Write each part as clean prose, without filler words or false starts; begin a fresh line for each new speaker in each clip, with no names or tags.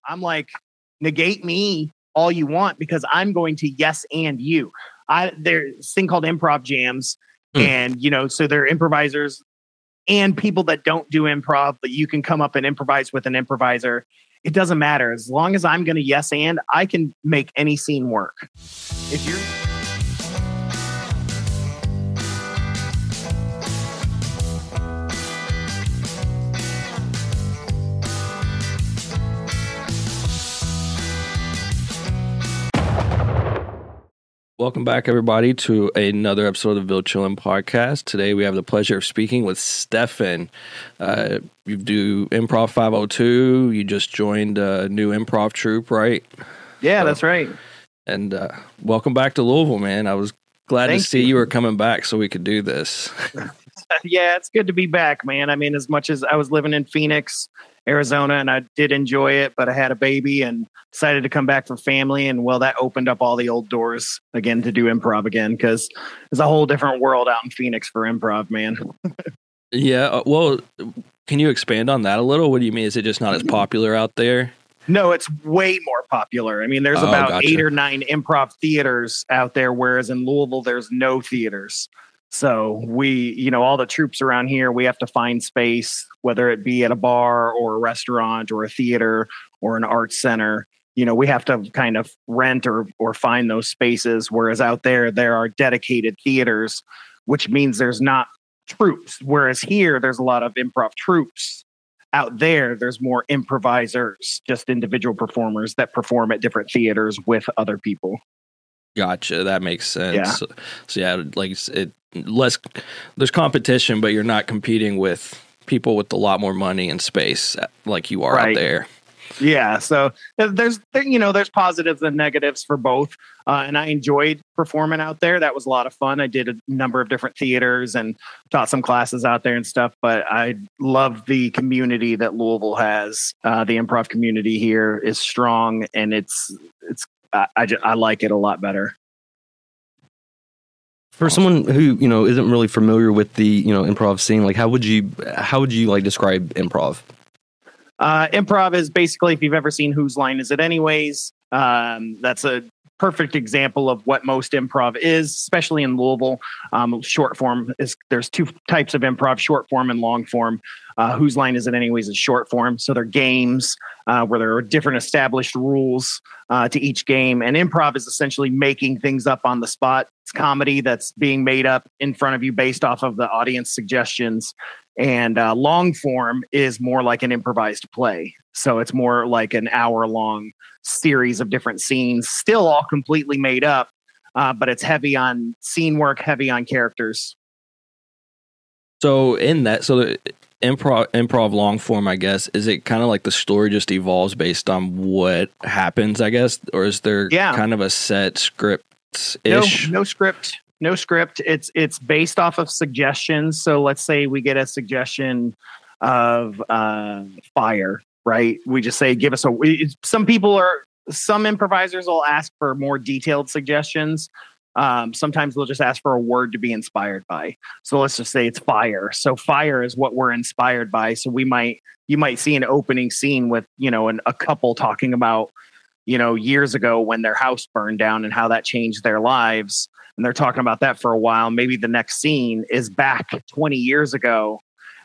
I'm like, negate me all you want because I'm going to yes and you. There's this thing called improv jams, and so they're improvisers and people that don't do improv, but you can come up and improvise with an improviser. It doesn't matter. As long as I'm going to yes and, I can make any scene work. If you're...
Welcome back, everybody, to another episode of the Ville Chillin' Podcast. Today, we have the pleasure of speaking with Stefan. You do Improv 502. You just joined a new improv troupe, right?
Yeah, that's right.
And welcome back to Louisville, man. I was glad to see you were coming back so we could do this.
Yeah, it's good to be back, man. I mean, as much as I was living in Phoenix, Arizona, and I did enjoy it, but I had a baby and decided to come back for family. And well, that opened up all the old doors again to do improv again, because there's a whole different world out in Phoenix for improv, man.
Yeah. Well, can you expand on that a little? What do you mean? Is it just not as popular out there?
No, it's way more popular. I mean, there's about 8 or 9 improv theaters out there, whereas in Louisville, there's no theaters. So we, all the troops around here, we have to find space, whether it be at a bar or a restaurant or a theater or an arts center. We have to kind of rent or find those spaces. Whereas out there are dedicated theaters, which means there's not troops. Whereas here, there's a lot of improv troops. Out there, there's more improvisers, just individual performers that perform at different theaters with other people.
Gotcha. That makes sense. Yeah. So yeah, like there's competition, but you're not competing with people with a lot more money and space like you are out there.
Yeah. So there's positives and negatives for both. And I enjoyed performing out there. That was a lot of fun. I did a number of different theaters and taught some classes out there and stuff, but I love the community that Louisville has. The improv community here is strong, and I like it a lot better.
For someone who isn't really familiar with the improv scene, like how would you like describe improv?
Improv is basically, if you've ever seen Whose Line Is It Anyways, that's a perfect example of what most improv is, especially in Louisville. Short form there's 2 types of improv: short form and long form. Whose Line Is It Anyways is short form, so they're games where there are different established rules to each game. And improv is essentially making things up on the spot. It's comedy that's being made up in front of you based off of the audience suggestions. And long form is more like an improvised play. So it's more like an hour-long series of different scenes, still all completely made up, but it's heavy on scene work, heavy on characters.
So in that, the improv long form, I guess, is it kind of like the story just evolves based on what happens, I guess? Or is there kind of a set script-ish?
No script. No script. It's based off of suggestions. So let's say we get a suggestion of fire, right? We just say, give us some improvisers will ask for more detailed suggestions. Sometimes they'll just ask for a word to be inspired by. So let's just say it's fire. So fire is what we're inspired by. So you might see an opening scene with, a couple talking about, years ago when their house burned down and how that changed their lives. And they're talking about that for a while. Maybe the next scene is back 20 years ago,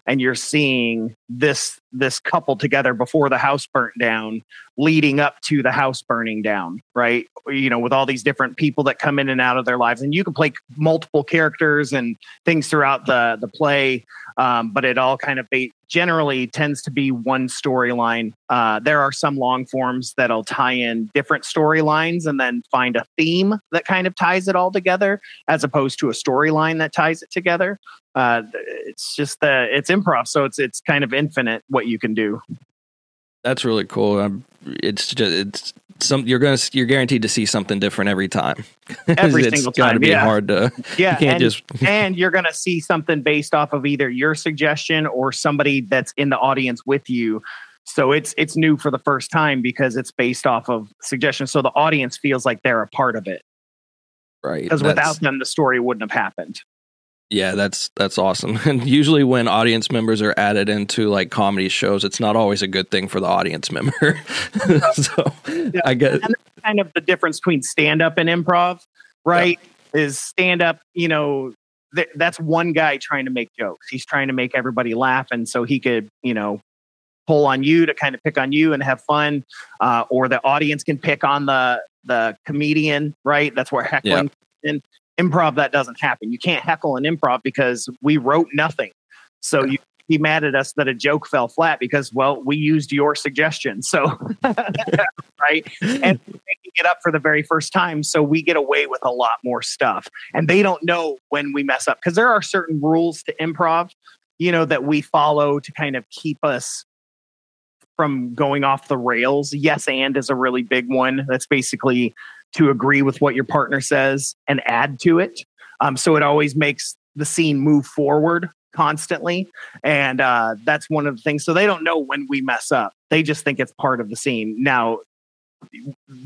and you're seeing this couple together before the house burnt down, leading up to the house burning down, right? With all these different people that come in and out of their lives. And you can play multiple characters and things throughout the play, but it all kind of generally tends to be one storyline. There are some long forms that'll tie in different storylines and then find a theme that kind of ties it all together, as opposed to a storyline that ties it together. It's just it's improv, so it's kind of infinite what you can do.
That's really cool. You're guaranteed to see something different every time.
Every single time.
It's got to be hard to.
Yeah, and you're going to see something based off of either your suggestion or somebody that's in the audience with you. So it's new for the first time because it's based off of suggestions. So the audience feels like they're a part of it.
Right.
Because without them, the story wouldn't have happened.
Yeah, that's awesome. And usually when audience members are added into like comedy shows, it's not always a good thing for the audience member. So
Yeah.
I get
And that's kind of the difference between stand-up and improv, right? Is stand-up, that's one guy trying to make jokes. He's trying to make everybody laugh, and so he could, pull on you to kind of pick on you and have fun, or the audience can pick on the comedian, right? That's where heckling. In improv, that doesn't happen. You can't heckle an improv because we wrote nothing. So you be mad at us that a joke fell flat because, well, we used your suggestion. So, right. And making it up for the very first time. So we get away with a lot more stuff, and they don't know when we mess up because there are certain rules to improv, that we follow to kind of keep us from going off the rails. Yes, and is a really big one. That's basically to agree with what your partner says and add to it. So it always makes the scene move forward constantly. And that's one of the things. So they don't know when we mess up. They just think it's part of the scene. Now,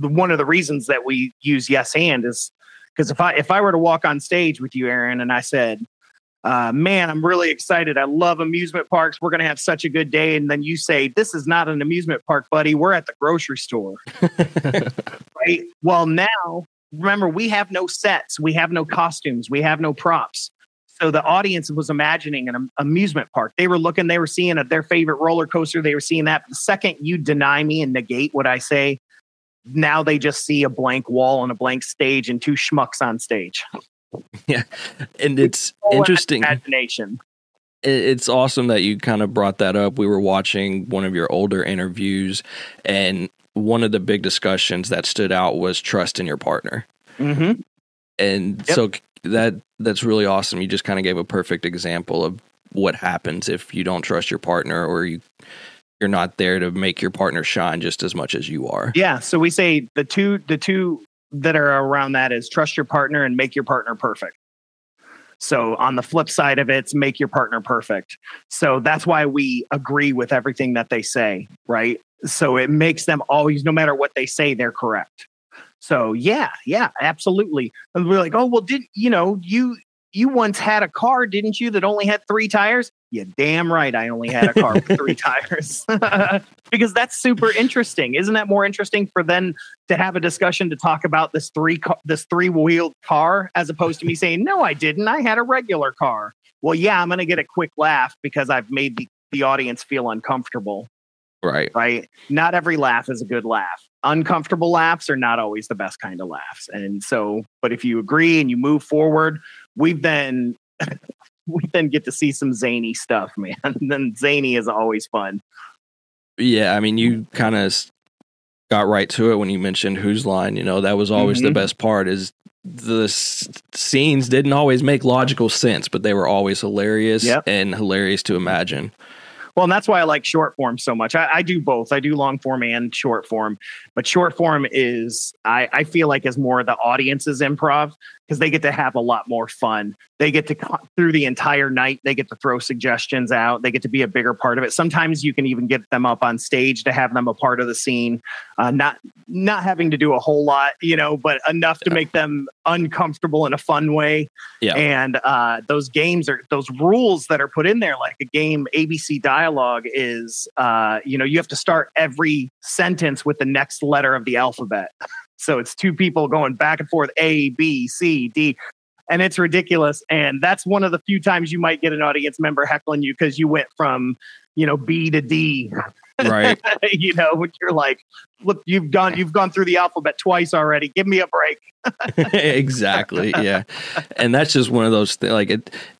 one of the reasons that we use yes and is because if I were to walk on stage with you, Aaron, and I said, man, I'm really excited. I love amusement parks. We're going to have such a good day. And then you say, this is not an amusement park, buddy. We're at the grocery store. Right? Well, now, remember, we have no sets. We have no costumes. We have no props. So the audience was imagining an amusement park. They were seeing their favorite roller coaster. They were seeing that. The second you deny me and negate what I say, now they just see a blank wall and a blank stage and two schmucks on stage.
Yeah. And it's interesting.
Imagination.
It's awesome that you kind of brought that up. We were watching one of your older interviews, and one of the big discussions that stood out was trust in your partner. Mm-hmm. And so that's really awesome. You just kind of gave a perfect example of what happens if you don't trust your partner, or you're not there to make your partner shine just as much as you are. Yeah.
So we say the two that are around that is trust your partner and make your partner perfect. So on the flip side of it's make your partner perfect. So that's why we agree with everything that they say, right? So it makes them always, no matter what they say, they're correct. So yeah, absolutely. And we're like, oh, well, you once had a car, didn't you, that only had 3 tires? Yeah, damn right. I only had a car with 3 tires. Because that's super interesting. Isn't that more interesting for them to have a discussion to talk about this 3-wheeled car as opposed to me saying, no, I didn't. I had a regular car. Well, yeah, I'm going to get a quick laugh because I've made the audience feel uncomfortable. Right. Not every laugh is a good laugh. Uncomfortable laughs are not always the best kind of laughs. And so, but if you agree and you move forward, we then get to see some zany stuff, man. And then zany is always fun.
Yeah, I mean, you kind of got right to it when you mentioned Whose Line. That was always the best part, is the scenes didn't always make logical sense, but they were always hilarious and hilarious to imagine.
Well, and that's why I like short form so much. I do both. I do long form and short form. But short form is, I feel like, is more the audience's improv because they get to have a lot more fun. They get to, through the entire night, they get to throw suggestions out. They get to be a bigger part of it. Sometimes you can even get them up on stage to have them a part of the scene. Not having to do a whole lot, but enough to make them uncomfortable in a fun way. Yeah. And those rules that are put in there, like a game ABC dialogue is, you have to start every sentence with the next letter of the alphabet. So it's 2 people going back and forth, A, B, C, D. And it's ridiculous. And that's one of the few times you might get an audience member heckling you because you went from, B to D.
Right.
When you're like, look, you've gone through the alphabet twice already. Give me a break.
Exactly. Yeah. And that's just one of those things. Like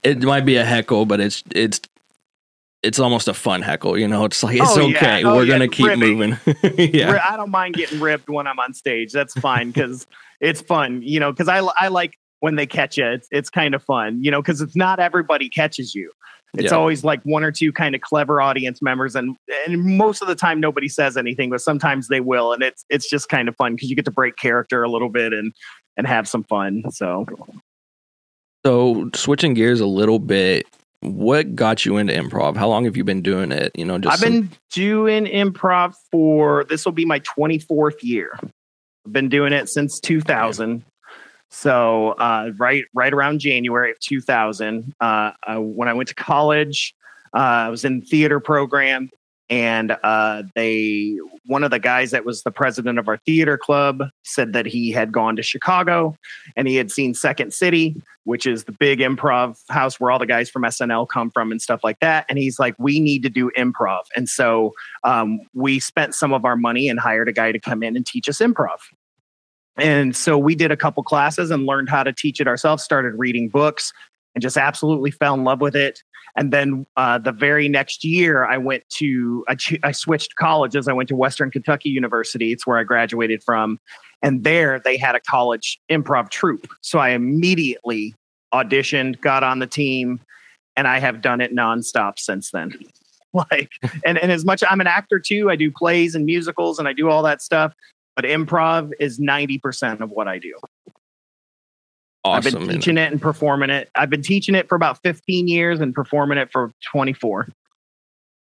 it might be a heckle, but it's almost a fun heckle. It's like, it's okay. We're going to keep ribbing. Moving. Yeah.
I don't mind getting ribbed when I'm on stage. That's fine. Cause it's fun, cause I like when they catch you. It's kind of fun, cause it's not everybody catches you. It's always like 1 or 2 kind of clever audience members. And most of the time nobody says anything, but sometimes they will. And it's just kind of fun because you get to break character a little bit and have some fun. So
switching gears a little bit, what got you into improv? How long have you been doing it?
I've been doing improv this will be my 24th year. I've been doing it since 2000. So right around January of 2000, when I went to college, I was in the theater program, and one of the guys that was the president of our theater club said that he had gone to Chicago and he had seen Second City, which is the big improv house where all the guys from SNL come from and stuff like that. And he's like, we need to do improv. And so we spent some of our money and hired a guy to come in and teach us improv. And so we did a couple classes and learned how to teach it ourselves, started reading books, and just absolutely fell in love with it. And then the very next year, I switched colleges. I went to Western Kentucky University. It's where I graduated from. And there they had a college improv troupe. So I immediately auditioned, got on the team, and I have done it nonstop since then. And as much, I'm an actor too. I do plays and musicals and I do all that stuff. But improv is 90% of what I do.
Awesome.
I've been teaching it and performing it. I've been teaching it for about 15 years and performing it for 24.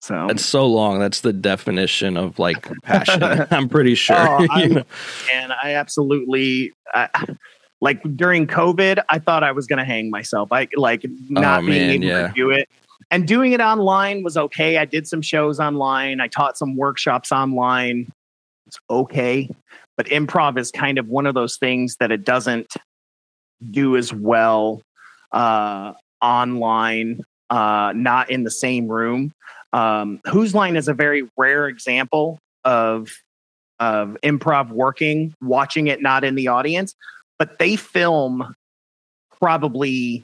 So
that's so long. That's the definition of like passion. I'm pretty sure.
And I absolutely, like during COVID, I thought I was going to hang myself. Being able to do it. And doing it online was okay. I did some shows online. I taught some workshops online. It's okay. But improv is kind of one of those things that it doesn't do as well online, not in the same room. Whose Line is a very rare example of improv working, watching it not in the audience, but they film probably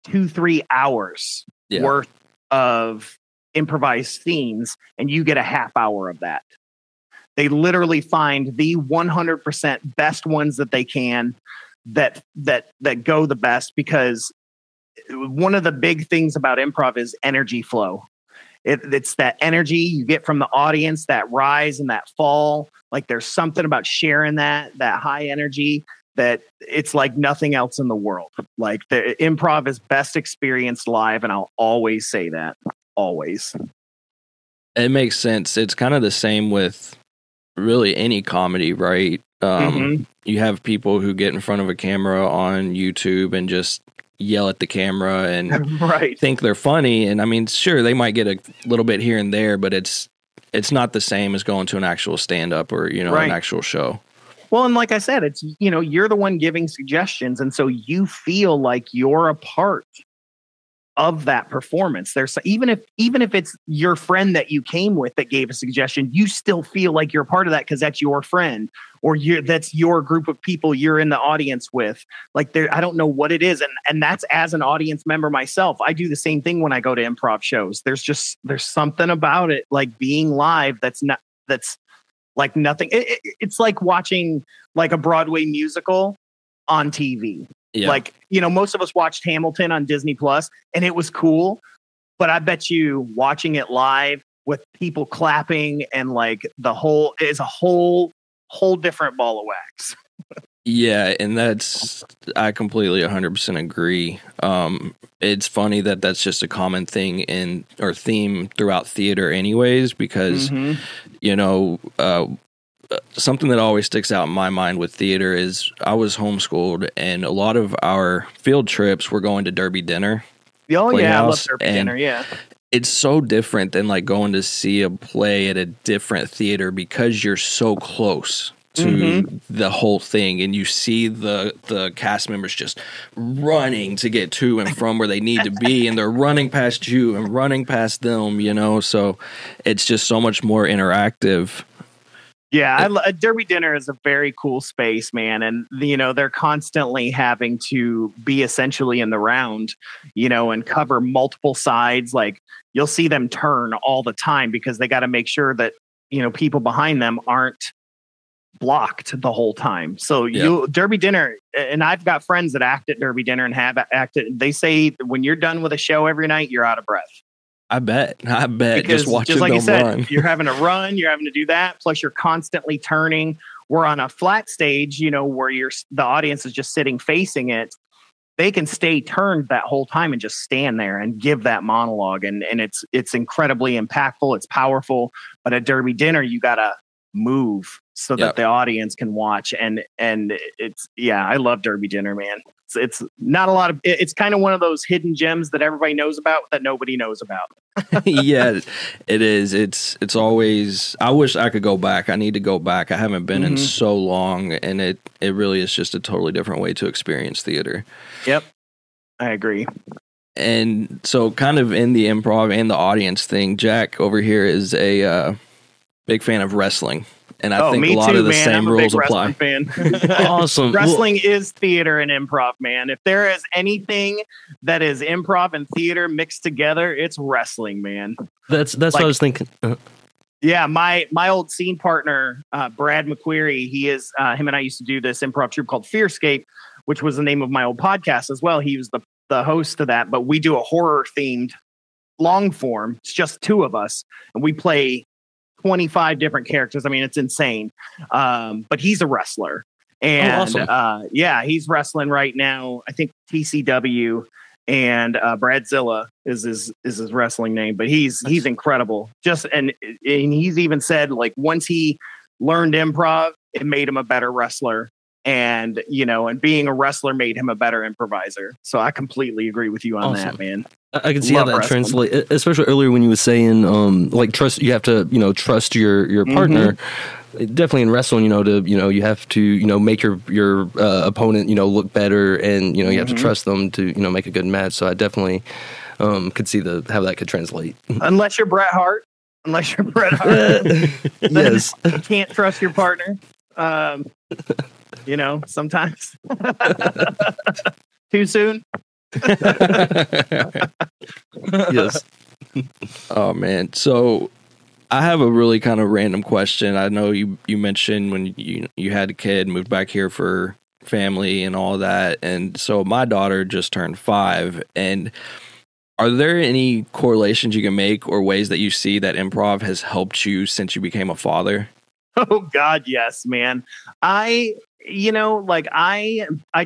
2-3 hours worth of improvised scenes, and you get a half hour of that. They literally find the 100% best ones that they can that go the best, because one of the big things about improv is energy flow. It's that energy you get from the audience, that rise and that fall. Like there's something about sharing that high energy that it's like nothing else in the world. Like the improv is best experienced live, and I'll always say that. Always.
It makes sense. It's kind of the same with really any comedy, right? You have people who get in front of a camera on YouTube and just yell at the camera and think they're funny. And I mean, sure, they might get a little bit here and there, but it's not the same as going to an actual stand-up or, an actual show.
Well, and like I said, it's, you're the one giving suggestions. And so you feel like you're a part of that performance. There's even if it's your friend that you came with that gave a suggestion, you still feel like you're a part of that because that's your friend, or that's your group of people you're in the audience with. Like I don't know what it is, and that's as an audience member myself. I do the same thing when I go to improv shows. There's something about it, like being live. That's like nothing. It's like watching like a Broadway musical on TV.
Yeah.
Like, most of us watched Hamilton on Disney Plus, and it was cool. But I bet you watching it live with people clapping and like is a whole different ball of wax.
Yeah, and I completely 100% agree. It's funny that's just a common thing or theme throughout theater anyways, because, something that always sticks out in my mind with theater is I was homeschooled, and a lot of our field trips were going to Derby Dinner.
Oh, yeah, I love Derby Dinner, yeah.
It's so different than like going to see a play at a different theater because you're so close to the whole thing, and you see the cast members just running to get to and from where they need to be, and they're running past you and running past them, so it's just so much more interactive.
Yeah, Derby Dinner is a very cool space, man. And, they're constantly having to be essentially in the round, and cover multiple sides. Like you'll see them turn all the time because they got to make sure that, people behind them aren't blocked the whole time. So Derby Dinner, and I've got friends that act at Derby Dinner and have acted. They say when you're done with a show every night, you're out of breath.
I bet.
Because
just watching
like
them
you said,
run.
You're having to run, you're having to do that. Plus you're constantly turning. We're on a flat stage, where the audience is just sitting facing it. They can stay turned that whole time and just stand there and give that monologue. And it's incredibly impactful. It's powerful. But at Derby Dinner, you got to move. so that the audience can watch. And it's, I love Derby Dinner, man. It's not a lot of, it's kind of one of those hidden gems that everybody knows about that nobody knows about.
Yeah, it is. It's always, I wish I could go back. I need to go back. I haven't been in so long, and it really is just a totally different way to experience theater.
Yep. I agree.
And so kind of in the improv and the audience thing, Jack over here is a big fan of wrestling. And I think a lot of the same rules apply.
Fan.
Awesome.
Wrestling is theater and improv, man. If there is anything that is improv and theater mixed together, it's wrestling, man.
That's like, what I was thinking.
Yeah, my old scene partner, Brad McQuarrie, he is him and I used to do this improv troupe called Fearscape, which was the name of my old podcast as well. He was the host of that, but we do a horror themed long form. It's just two of us, and we play 25 different characters. I mean, it's insane. But he's a wrestler. And
awesome.
He's wrestling right now. I think TCW, and Bradzilla is his wrestling name, but he's incredible. And he's even said, like, once he learned improv, it made him a better wrestler. And, and being a wrestler made him a better improviser. So I completely agree with you on that, man.
I can see how that translates, especially earlier when you were saying, like, trust, you have to, trust your partner. Definitely in wrestling, you have to, make your opponent, look better, and, you have to trust them to, make a good match. So I definitely could see how that could translate.
Unless you're Bret Hart.
Yes.
You can't trust your partner. Sometimes. Too soon.
Yes.
Oh man. So I have a really kind of random question. I know you mentioned when you had a kid, moved back here for family and all that. And so my daughter just turned 5. And are there any correlations you can make or ways that you see that improv has helped you since you became a father?
Oh God, yes, man. I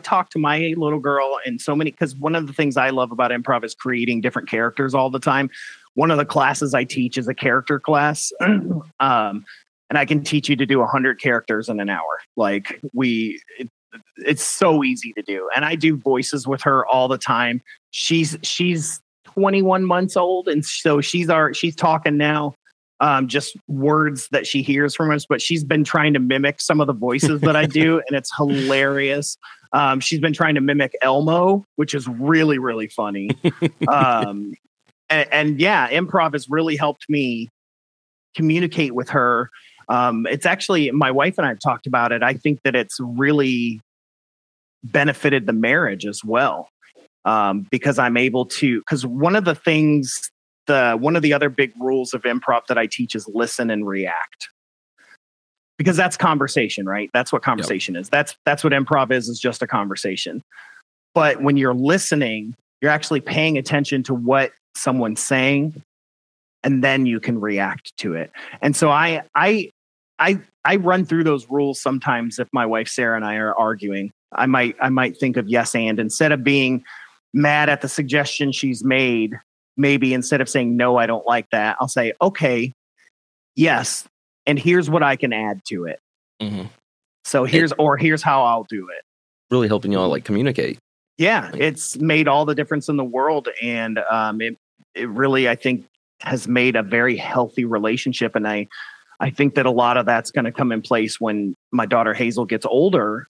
talk to my little girl and so many, because one of the things I love about improv is creating different characters all the time. One of the classes I teach is a character class. And I can teach you to do 100 characters in an hour. Like it's so easy to do. And I do voices with her all the time. She's 21 months old. And so she's talking now. Just words that she hears from us, but she's been trying to mimic some of the voices that I do, and it's hilarious. She's been trying to mimic Elmo, which is really, really funny. And improv has really helped me communicate with her. It's actually, my wife and I have talked about it. I think that it's really benefited the marriage as well. Because I'm able to, because one of the things, one of the other big rules of improv that I teach is listen and react, because that's conversation, right? That's what conversation is. That's what improv is just a conversation. But when you're listening, you're actually paying attention to what someone's saying, and then you can react to it. And so I run through those rules sometimes. If my wife Sarah and I are arguing, I might think of yes and, instead of being mad at the suggestion she's made. Maybe instead of saying, no, I don't like that, I'll say, okay, yes. And here's what I can add to it. Mm-hmm. So here's how I'll do it.
Really helping y'all like communicate.
Yeah. It's made all the difference in the world. And it really, I think, has made a very healthy relationship. And I think that a lot of that's going to come in place when my daughter Hazel gets older,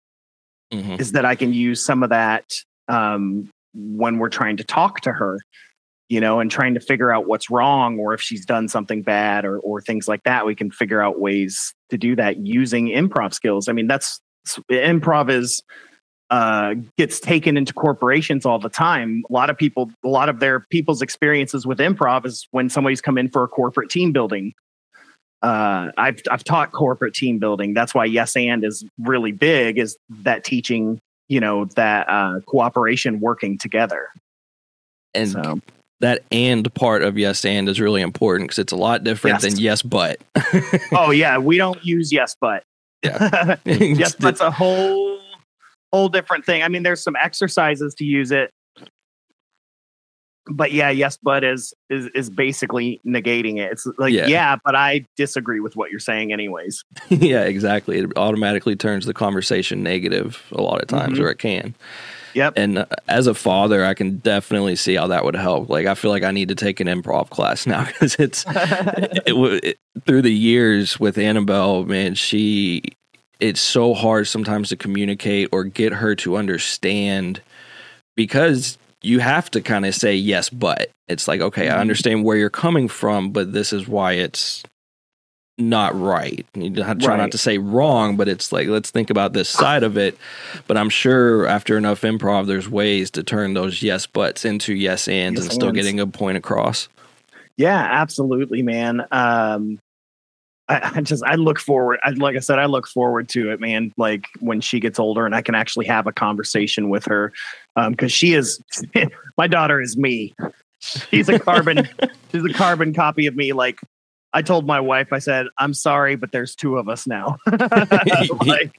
is that I can use some of that when we're trying to talk to her. And trying to figure out what's wrong, or if she's done something bad or things like that. We can figure out ways to do that using improv skills. I mean, improv gets taken into corporations all the time. A lot of people's experiences with improv is when somebody's come in for a corporate team building. I've taught corporate team building. That's why yes and is really big, is that teaching, that cooperation, working together.
And so that and part of yes and is really important, because it's a lot different than yes but.
Oh yeah, we don't use yes but.
Yeah.
Yes but's a whole different thing. I mean, there's some exercises to use it. But yeah, yes, but is basically negating it. It's like, yeah, but I disagree with what you're saying anyways.
Yeah, exactly. It automatically turns the conversation negative a lot of times, or it can.
Yep.
And as a father, I can definitely see how that would help. Like, I feel like I need to take an improv class now because through the years with Annabelle, man, it's so hard sometimes to communicate or get her to understand, because you have to kind of say yes, but it's like, okay, I understand where you're coming from, but this is why it's not right. You try not to say wrong, but it's like, let's think about this side of it. But I'm sure after enough improv, there's ways to turn those yes buts into yes ands and still getting a point across.
Yeah, absolutely, man. I look forward. Like I said, I look forward to it, man. Like when she gets older and I can actually have a conversation with her, because she is my daughter is me. She's a carbon copy of me. Like, I told my wife, I said, I'm sorry, but there's two of us now.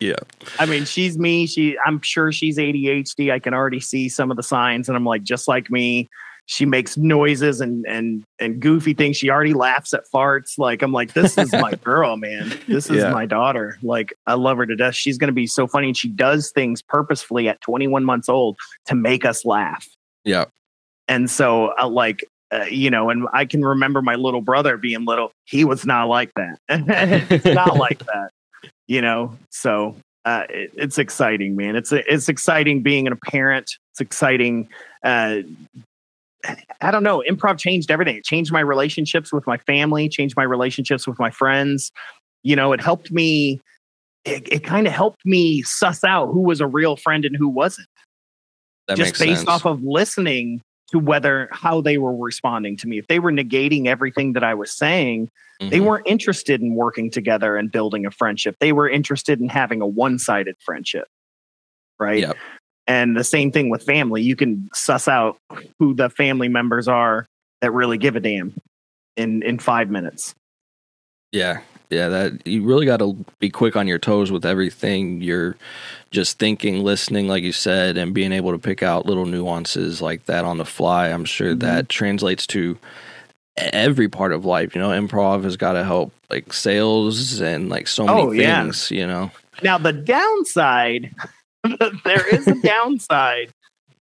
Yeah.
I mean, she's me. I'm sure she's ADHD. I can already see some of the signs, and I'm like, just like me. She makes noises and goofy things. She already laughs at farts. Like, I'm like, this is my girl, man. This is my daughter. Like, I love her to death. She's going to be so funny. And she does things purposefully at 21 months old to make us laugh.
Yeah. And
so and I can remember my little brother being little. He was not like that. It's not like that, so it's exciting, man. It's exciting being a parent. It's exciting. I don't know. Improv changed everything. It changed my relationships with my family, changed my relationships with my friends. It helped me. It kind of helped me suss out who was a real friend and who wasn't.
That
just
makes
based
sense.
off of listening to how they were responding to me. If they were negating everything that I was saying, they weren't interested in working together and building a friendship. They were interested in having a one-sided friendship. Right.
Yep.
And the same thing with family. You can suss out who the family members are that really give a damn in 5 minutes.
Yeah. Yeah, that you really got to be quick on your toes with everything. You're just thinking, listening, like you said, and being able to pick out little nuances like that on the fly. I'm sure that translates to every part of life. Improv has got to help like sales and like so many things,
Now, the downside, there is a downside,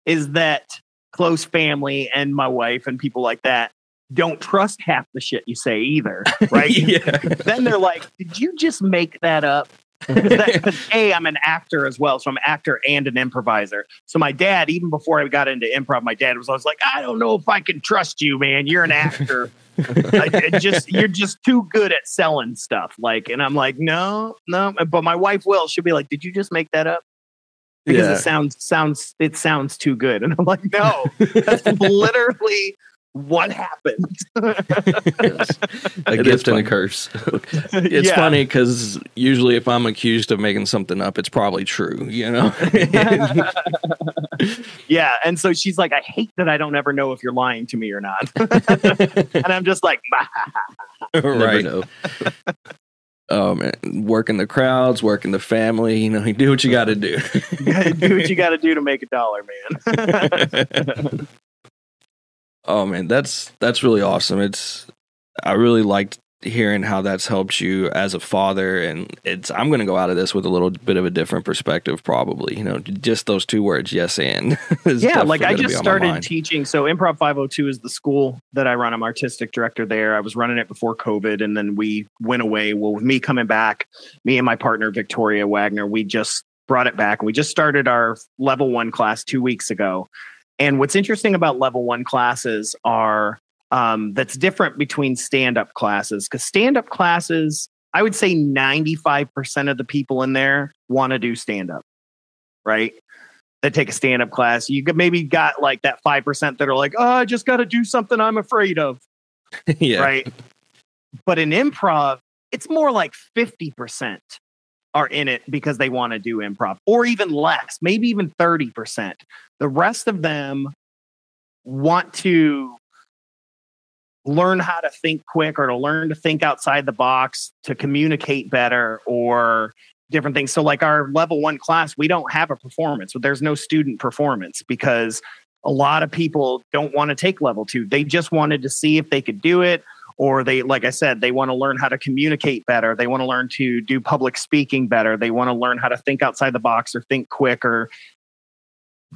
is that close family and my wife and people like that don't trust half the shit you say either, right? Then they're like, did you just make that up? Because I'm an actor as well. So I'm an actor and an improviser. So my dad, even before I got into improv, my dad was always like, I don't know if I can trust you, man. You're an actor. You're just too good at selling stuff. Like, and I'm like, no. But my wife will. She'll be like, did you just make that up? Because it sounds too good. And I'm like, no, that's literally what happened.
A gift and a curse.
It's funny because usually if I'm accused of making something up, it's probably true,
Yeah. And so she's like, I hate that I don't ever know if you're lying to me or not. And I'm just like,
right.
Never know.
Oh man, working the crowds, working the family, you do what you got to do.
Do what you got to do to make $1, man.
Oh man, that's really awesome. I really liked hearing how that's helped you as a father, and I'm going to go out of this with a little bit of a different perspective, probably. Just those two words, yes and.
Yeah, like I just started teaching. So Improv 502 is the school that I run. I'm artistic director there. I was running it before COVID, and then we went away. Well, with me coming back, me and my partner Victoria Wagner, we just brought it back, and we just started our level 1 class 2 weeks ago. And what's interesting about level 1 classes are that's different between stand-up classes, because stand-up classes, I would say 95% of the people in there want to do stand-up, right? That take a stand-up class. You maybe got like that 5% that are like, oh, I just got to do something I'm afraid of.
Yeah.
Right. But in improv, it's more like 50% are in it because they want to do improv, or even less, maybe even 30%. The rest of them want to learn how to think quick, or to learn to think outside the box, to communicate better, or different things. So like our level 1 class, we don't have a performance. There's no student performance, because a lot of people don't want to take level 2. They just wanted to see if they could do it, or they, like I said, they want to learn how to communicate better. They want to learn to do public speaking better. They want to learn how to think outside the box or think quick or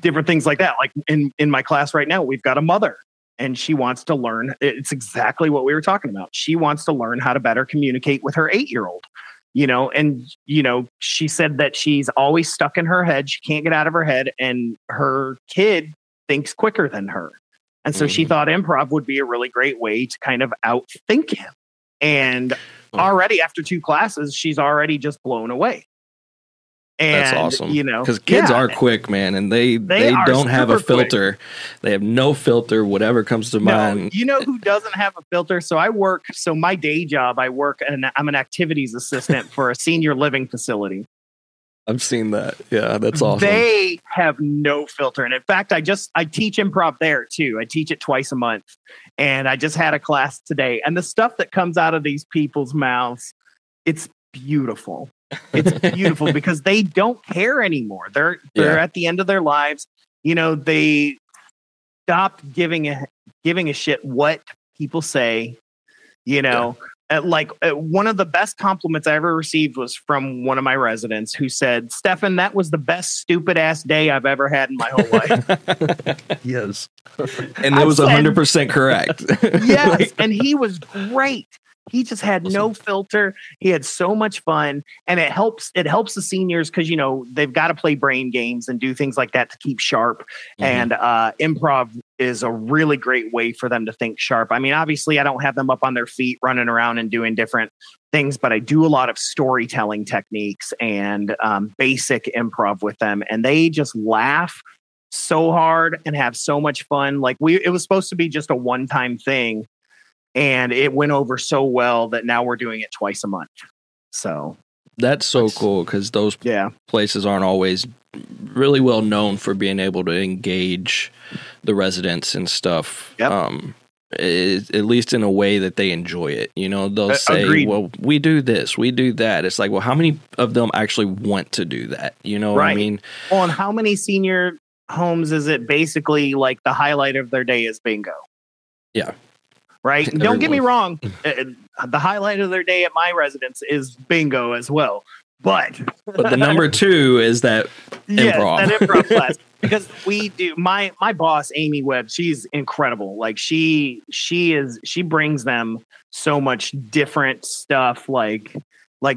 different things like that. Like in my class right now, we've got a mother and she wants to learn. It's exactly what we were talking about. She wants to learn how to better communicate with her 8-year-old. And she said that she's always stuck in her head. She can't get out of her head, and her kid thinks quicker than her. And so she thought improv would be a really great way to kind of outthink him. And already after 2 classes, she's already just blown away. And,
that's awesome. Because kids are quick, man, and they don't have a filter. Quick. They have no filter, whatever comes to mind.
You know who doesn't have a filter? So my day job, I'm an activities assistant for a senior living facility.
I've seen that. Yeah, that's awesome.
They have no filter. And in fact, I teach improv there too. I teach it twice a month. And I just had a class today. And the stuff that comes out of these people's mouths, it's beautiful. It's beautiful because they don't care anymore. They're at the end of their lives. They stopped giving a shit what people say. One of the best compliments I ever received was from one of my residents who said, "Stefan, that was the best stupid ass day I've ever had in my whole life."
Yes.
And it was 100% correct.
Yes. And he was great. He just had no filter. He had so much fun, and it helps the seniors because, they've got to play brain games and do things like that to keep sharp. And improv is a really great way for them to think sharp. I mean, obviously I don't have them up on their feet running around and doing different things, but I do a lot of storytelling techniques and basic improv with them. And they just laugh so hard and have so much fun. Like it was supposed to be just a one-time thing. And it went over so well that now we're doing it twice a month. So
that's so cool because those places aren't always really well known for being able to engage the residents and stuff. Yep. At least in a way that they enjoy it. They'll say, agreed. Well, we do this, we do that. It's like, well, how many of them actually want to do that? What I mean?
Well, and how many senior homes is it basically like the highlight of their day is bingo?
Yeah.
Right. Don't get me wrong. The highlight of their day at my residence is bingo as well. But
the number 2 is that improv.
That improv class. Because we do my boss, Amy Webb, she's incredible. Like she brings them so much different stuff like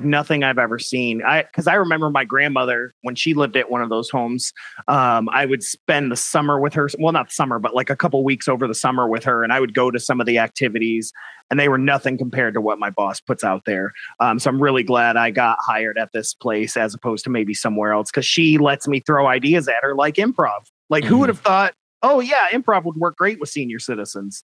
nothing I've ever seen. Because I remember my grandmother, when she lived at one of those homes, I would spend the summer with her. Well, not summer, but like a couple weeks over the summer with her. And I would go to some of the activities and they were nothing compared to what my boss puts out there. So I'm really glad I got hired at this place as opposed to maybe somewhere else. Because she lets me throw ideas at her like improv. Like who would have thought, oh yeah, improv would work great with senior citizens.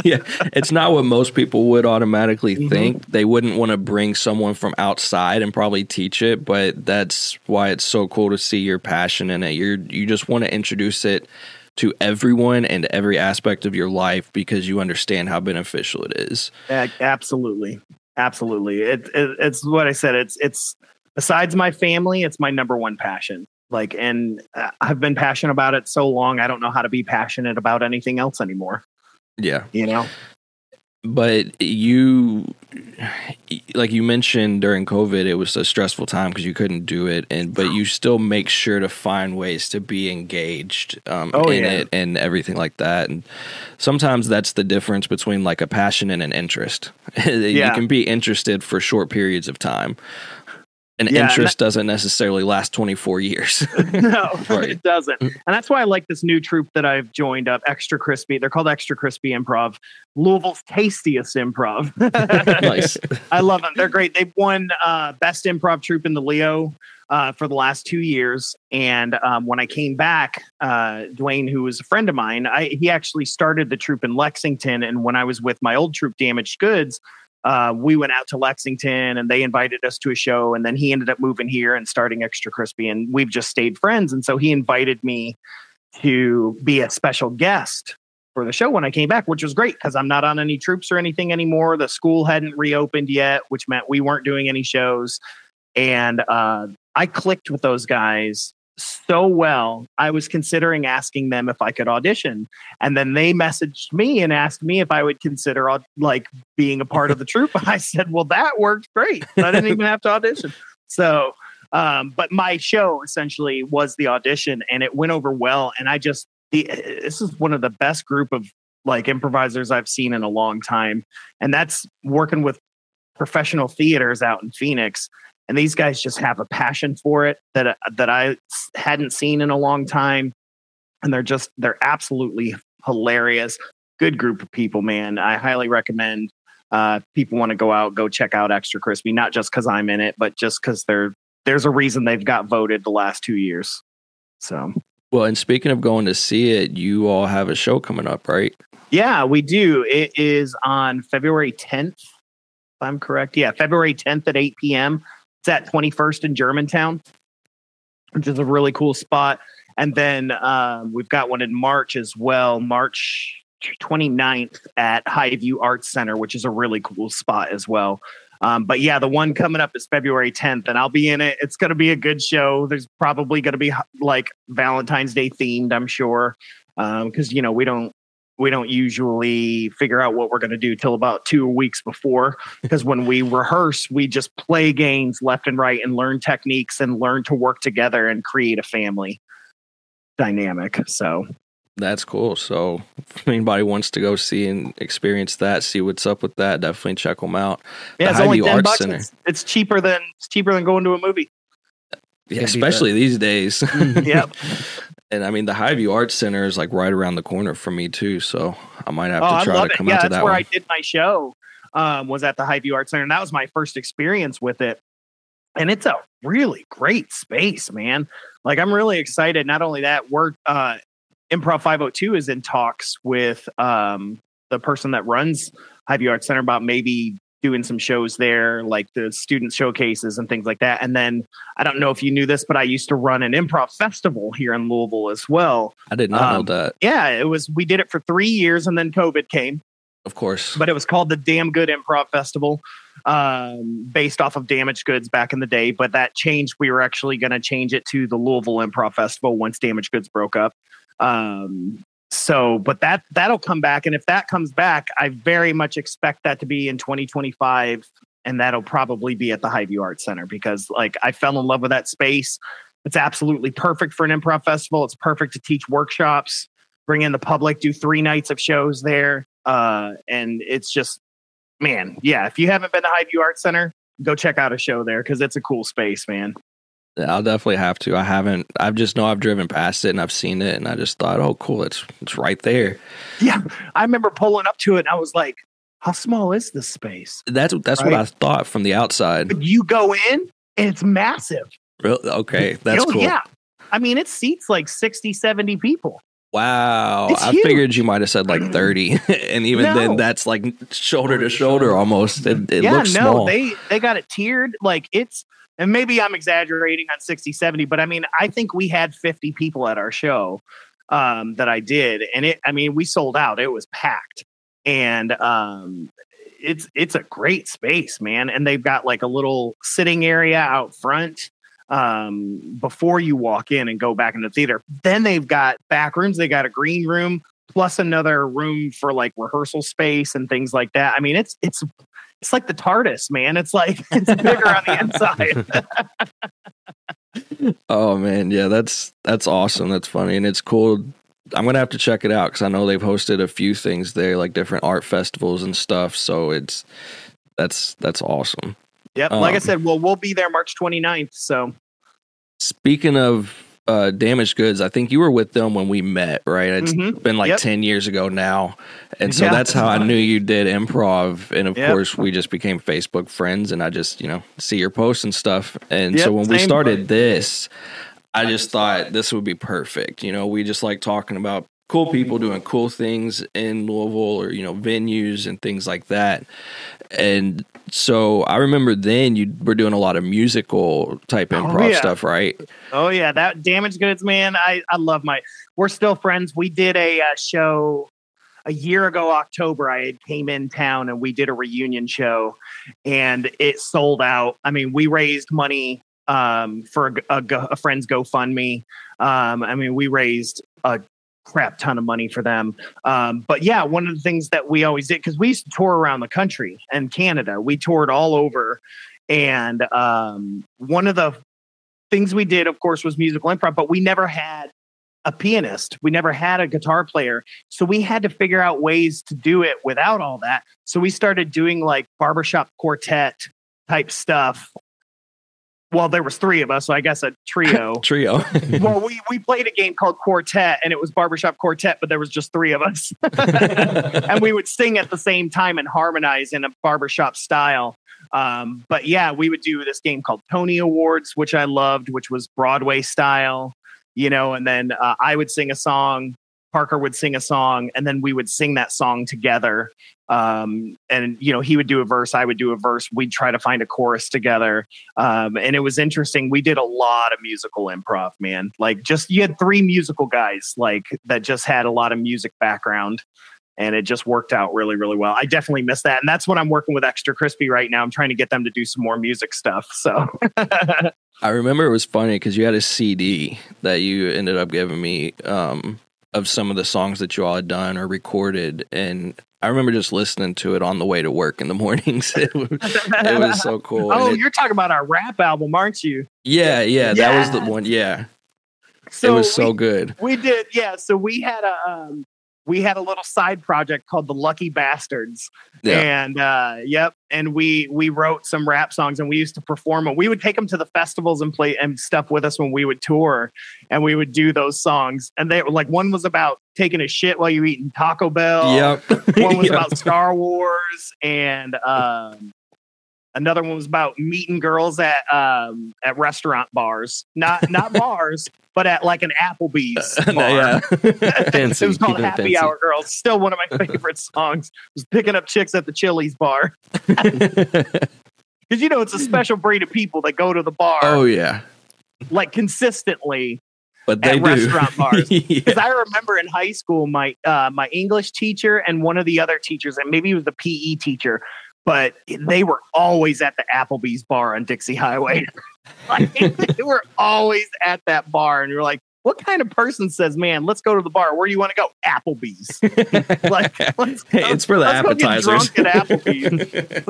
Yeah, it's not what most people would automatically think. They wouldn't want to bring someone from outside and probably teach it, but that's why it's so cool to see your passion in it. You just want to introduce it to everyone and every aspect of your life because you understand how beneficial it is.
Absolutely. It's what I said. It's besides my family, it's my number one passion. And I've been passionate about it so long, I don't know how to be passionate about anything else anymore.
Yeah.
But
you mentioned during COVID, it was a stressful time because you couldn't do it. But you still make sure to find ways to be engaged it and everything like that. And sometimes that's the difference between like a passion and an interest. You can be interested for short periods of time. Interest doesn't necessarily last 24 years.
No, It doesn't. And that's why I like this new troupe that I've joined up, Extra Crispy. They're called Extra Crispy Improv, Louisville's tastiest improv.
Nice.
I love them. They're great. They've won Best Improv Troupe in the Leo for the last 2 years. And when I came back, Dwayne, who was a friend of mine, he actually started the troupe in Lexington. And when I was with my old troupe, Damaged Goods, we went out to Lexington and they invited us to a show, and then he ended up moving here and starting Extra Crispy, and we've just stayed friends. And so he invited me to be a special guest for the show when I came back, which was great because I'm not on any troops or anything anymore. The school hadn't reopened yet, which meant we weren't doing any shows. And I clicked with those guys so well. I was considering asking them if I could audition. And then they messaged me and asked me if I would consider like being a part of the troupe. I said, well, that worked great. I didn't even have to audition. So, but my show essentially was the audition, and it went over well. And this is one of the best group of like improvisers I've seen in a long time. And that's working with professional theaters out in Phoenix. And these guys just have a passion for it that I hadn't seen in a long time. And they're absolutely hilarious. Good group of people, man. I highly recommend people want to go check out Extra Crispy, not just because I'm in it, but just because there's a reason they've got voted the last 2 years. So,
well, and speaking of going to see it, you all have a show coming up, right?
Yeah, we do. It is on February 10th, if I'm correct. Yeah, February 10th at 8 p.m. It's at 21st in Germantown, which is a really cool spot. And then we've got one in March as well, March 29th at Highview Arts Center, which is a really cool spot as well. But yeah, the one coming up is February 10th, and I'll be in it. It's going to be a good show. There's probably going to be like Valentine's Day themed, I'm sure, because we don't usually figure out what we're going to do till about 2 weeks before, because when we rehearse, we just play games left and right and learn techniques and learn to work together and create a family dynamic. So
that's cool. So if anybody wants to go see and experience that, see what's up with that, definitely check them out.
Yeah, it's only $10. It's cheaper than going to a movie.
Yeah, especially these days.
Yep.
And I mean, the Highview Arts Center is like right around the corner from me too, so I might have to try to come out to that one. Yeah,
that's where I did my show, was at the Highview Arts Center, and that was my first experience with it. And it's a really great space, man. Like, I'm really excited. Not only that, we're Improv 502 is in talks with the person that runs Highview Arts Center about maybe doing some shows there, like the student showcases and things like that. And then I don't know if you knew this, but I used to run an improv festival here in Louisville as well.
I did not know that.
Yeah, we did it for 3 years, and then COVID came.
Of course.
But it was called the Damn Good Improv Festival, based off of Damaged Goods back in the day. But that changed. We were actually going to change it to the Louisville Improv Festival once Damaged Goods broke up. But that'll come back. And if that comes back, I very much expect that to be in 2025. And that'll probably be at the Highview Arts Center, because like I fell in love with that space. It's absolutely perfect for an improv festival. It's perfect to teach workshops, bring in the public, do 3 nights of shows there. And it's just, man, yeah. If you haven't been to Highview Arts Center, go check out a show there, because it's a cool space, man.
Yeah, I'll definitely have to. I haven't. I've driven past it and I've seen it, and I just thought, oh, cool, it's right there.
Yeah, I remember pulling up to it, and I was like, how small is this space?
That's right? What I thought from the outside.
But you go in, and it's massive.
Really? Okay, that's cool.
Yeah, I mean, it seats like 60, 70 people.
Wow, I figured you might have said like 30, and even then, that's like shoulder to shoulder almost. It looks small.
They got it tiered like it's. And maybe I'm exaggerating on 60, 70, but I mean, I think we had 50 people at our show that I did. And we sold out. It was packed. And it's a great space, man. And they've got like a little sitting area out front before you walk in and go back into the theater. Then they've got back rooms. They got a green room plus another room for like rehearsal space and things like that. I mean, it's like the TARDIS, man. It's like it's bigger on the inside.
Oh man, yeah, that's awesome. That's funny, and it's cool. I'm gonna have to check it out because I know they've hosted a few things there, like different art festivals and stuff. So that's awesome.
Yep, like I said, we'll be there March 29th. So
speaking of Damaged Goods, I think you were with them when we met, right? It's been like 10 years ago now. And so that's how I knew you did improv. And of course, we just became Facebook friends, and I just, see your posts and stuff. And so when we started this, I just thought this would be perfect. We just like talking about cool people doing cool things in Louisville, or, venues and things like that. And so I remember then you were doing a lot of musical type improv stuff, right?
Oh yeah. That Damaged Goods, man. I love we're still friends. We did a show a year ago, October. I came in town and we did a reunion show, and it sold out. I mean, we raised money for a friend's GoFundMe. I mean, we raised a crap ton of money for them. But yeah, one of the things that we always did, because we used to tour around the country and Canada, we toured all over. And one of the things we did, of course, was musical improv, but we never had a pianist. We never had a guitar player. So we had to figure out ways to do it without all that. So we started doing like barbershop quartet type stuff. Well, there was three of us, so I guess a trio. Well, we played a game called Quartet, and it was barbershop quartet, but there was just three of us. And we would sing at the same time and harmonize in a barbershop style. But yeah, we would do this game called Tony Awards, which I loved, which was Broadway style, and then I would sing a song, Parker would sing a song, and then we would sing that song together. And he would do a verse, I would do a verse. We'd try to find a chorus together. And it was interesting. We did a lot of musical improv, man. Like you had three musical guys like that just had a lot of music background, and it just worked out really, really well. I definitely miss that. And that's what I'm working with Extra Crispy right now. I'm trying to get them to do some more music stuff. So
I remember it was funny because you had a CD that you ended up giving me, of some of the songs that you all had done or recorded. And I remember just listening to it on the way to work in the mornings. It was so cool.
Oh, you're talking about our rap album, aren't you?
Yeah. That was the one. Yeah. So it was so good.
We did. Yeah. So we had a little side project called the Lucky Bastards. Yeah. And and we wrote some rap songs, and we used to perform them. We would take them to the festivals and play and stuff with us when we would tour, and we would do those songs. And they were like, one was about taking a shit while you're eating Taco Bell.
Yep.
One was about Star Wars, and another one was about meeting girls at restaurant bars, not bars, but at like an Applebee's bar.
Yeah.
Fancy.
It was called Happy Hour Girls. Still one of my favorite songs. Was picking up chicks at the Chili's bar. Because it's a special breed of people that go to the bar.
Oh yeah,
like consistently.
But they
at restaurant bars. Because
Yeah.
I remember in high school, my English teacher and one of the other teachers, and maybe it was the PE teacher, but they were always at the Applebee's bar on Dixie Highway. Like, they were always at that bar, and you're like, what kind of person says, "Man, let's go to the bar"? Where do you want to go? Applebee's. Like,
It's for the appetizers.
Let's go get drunk at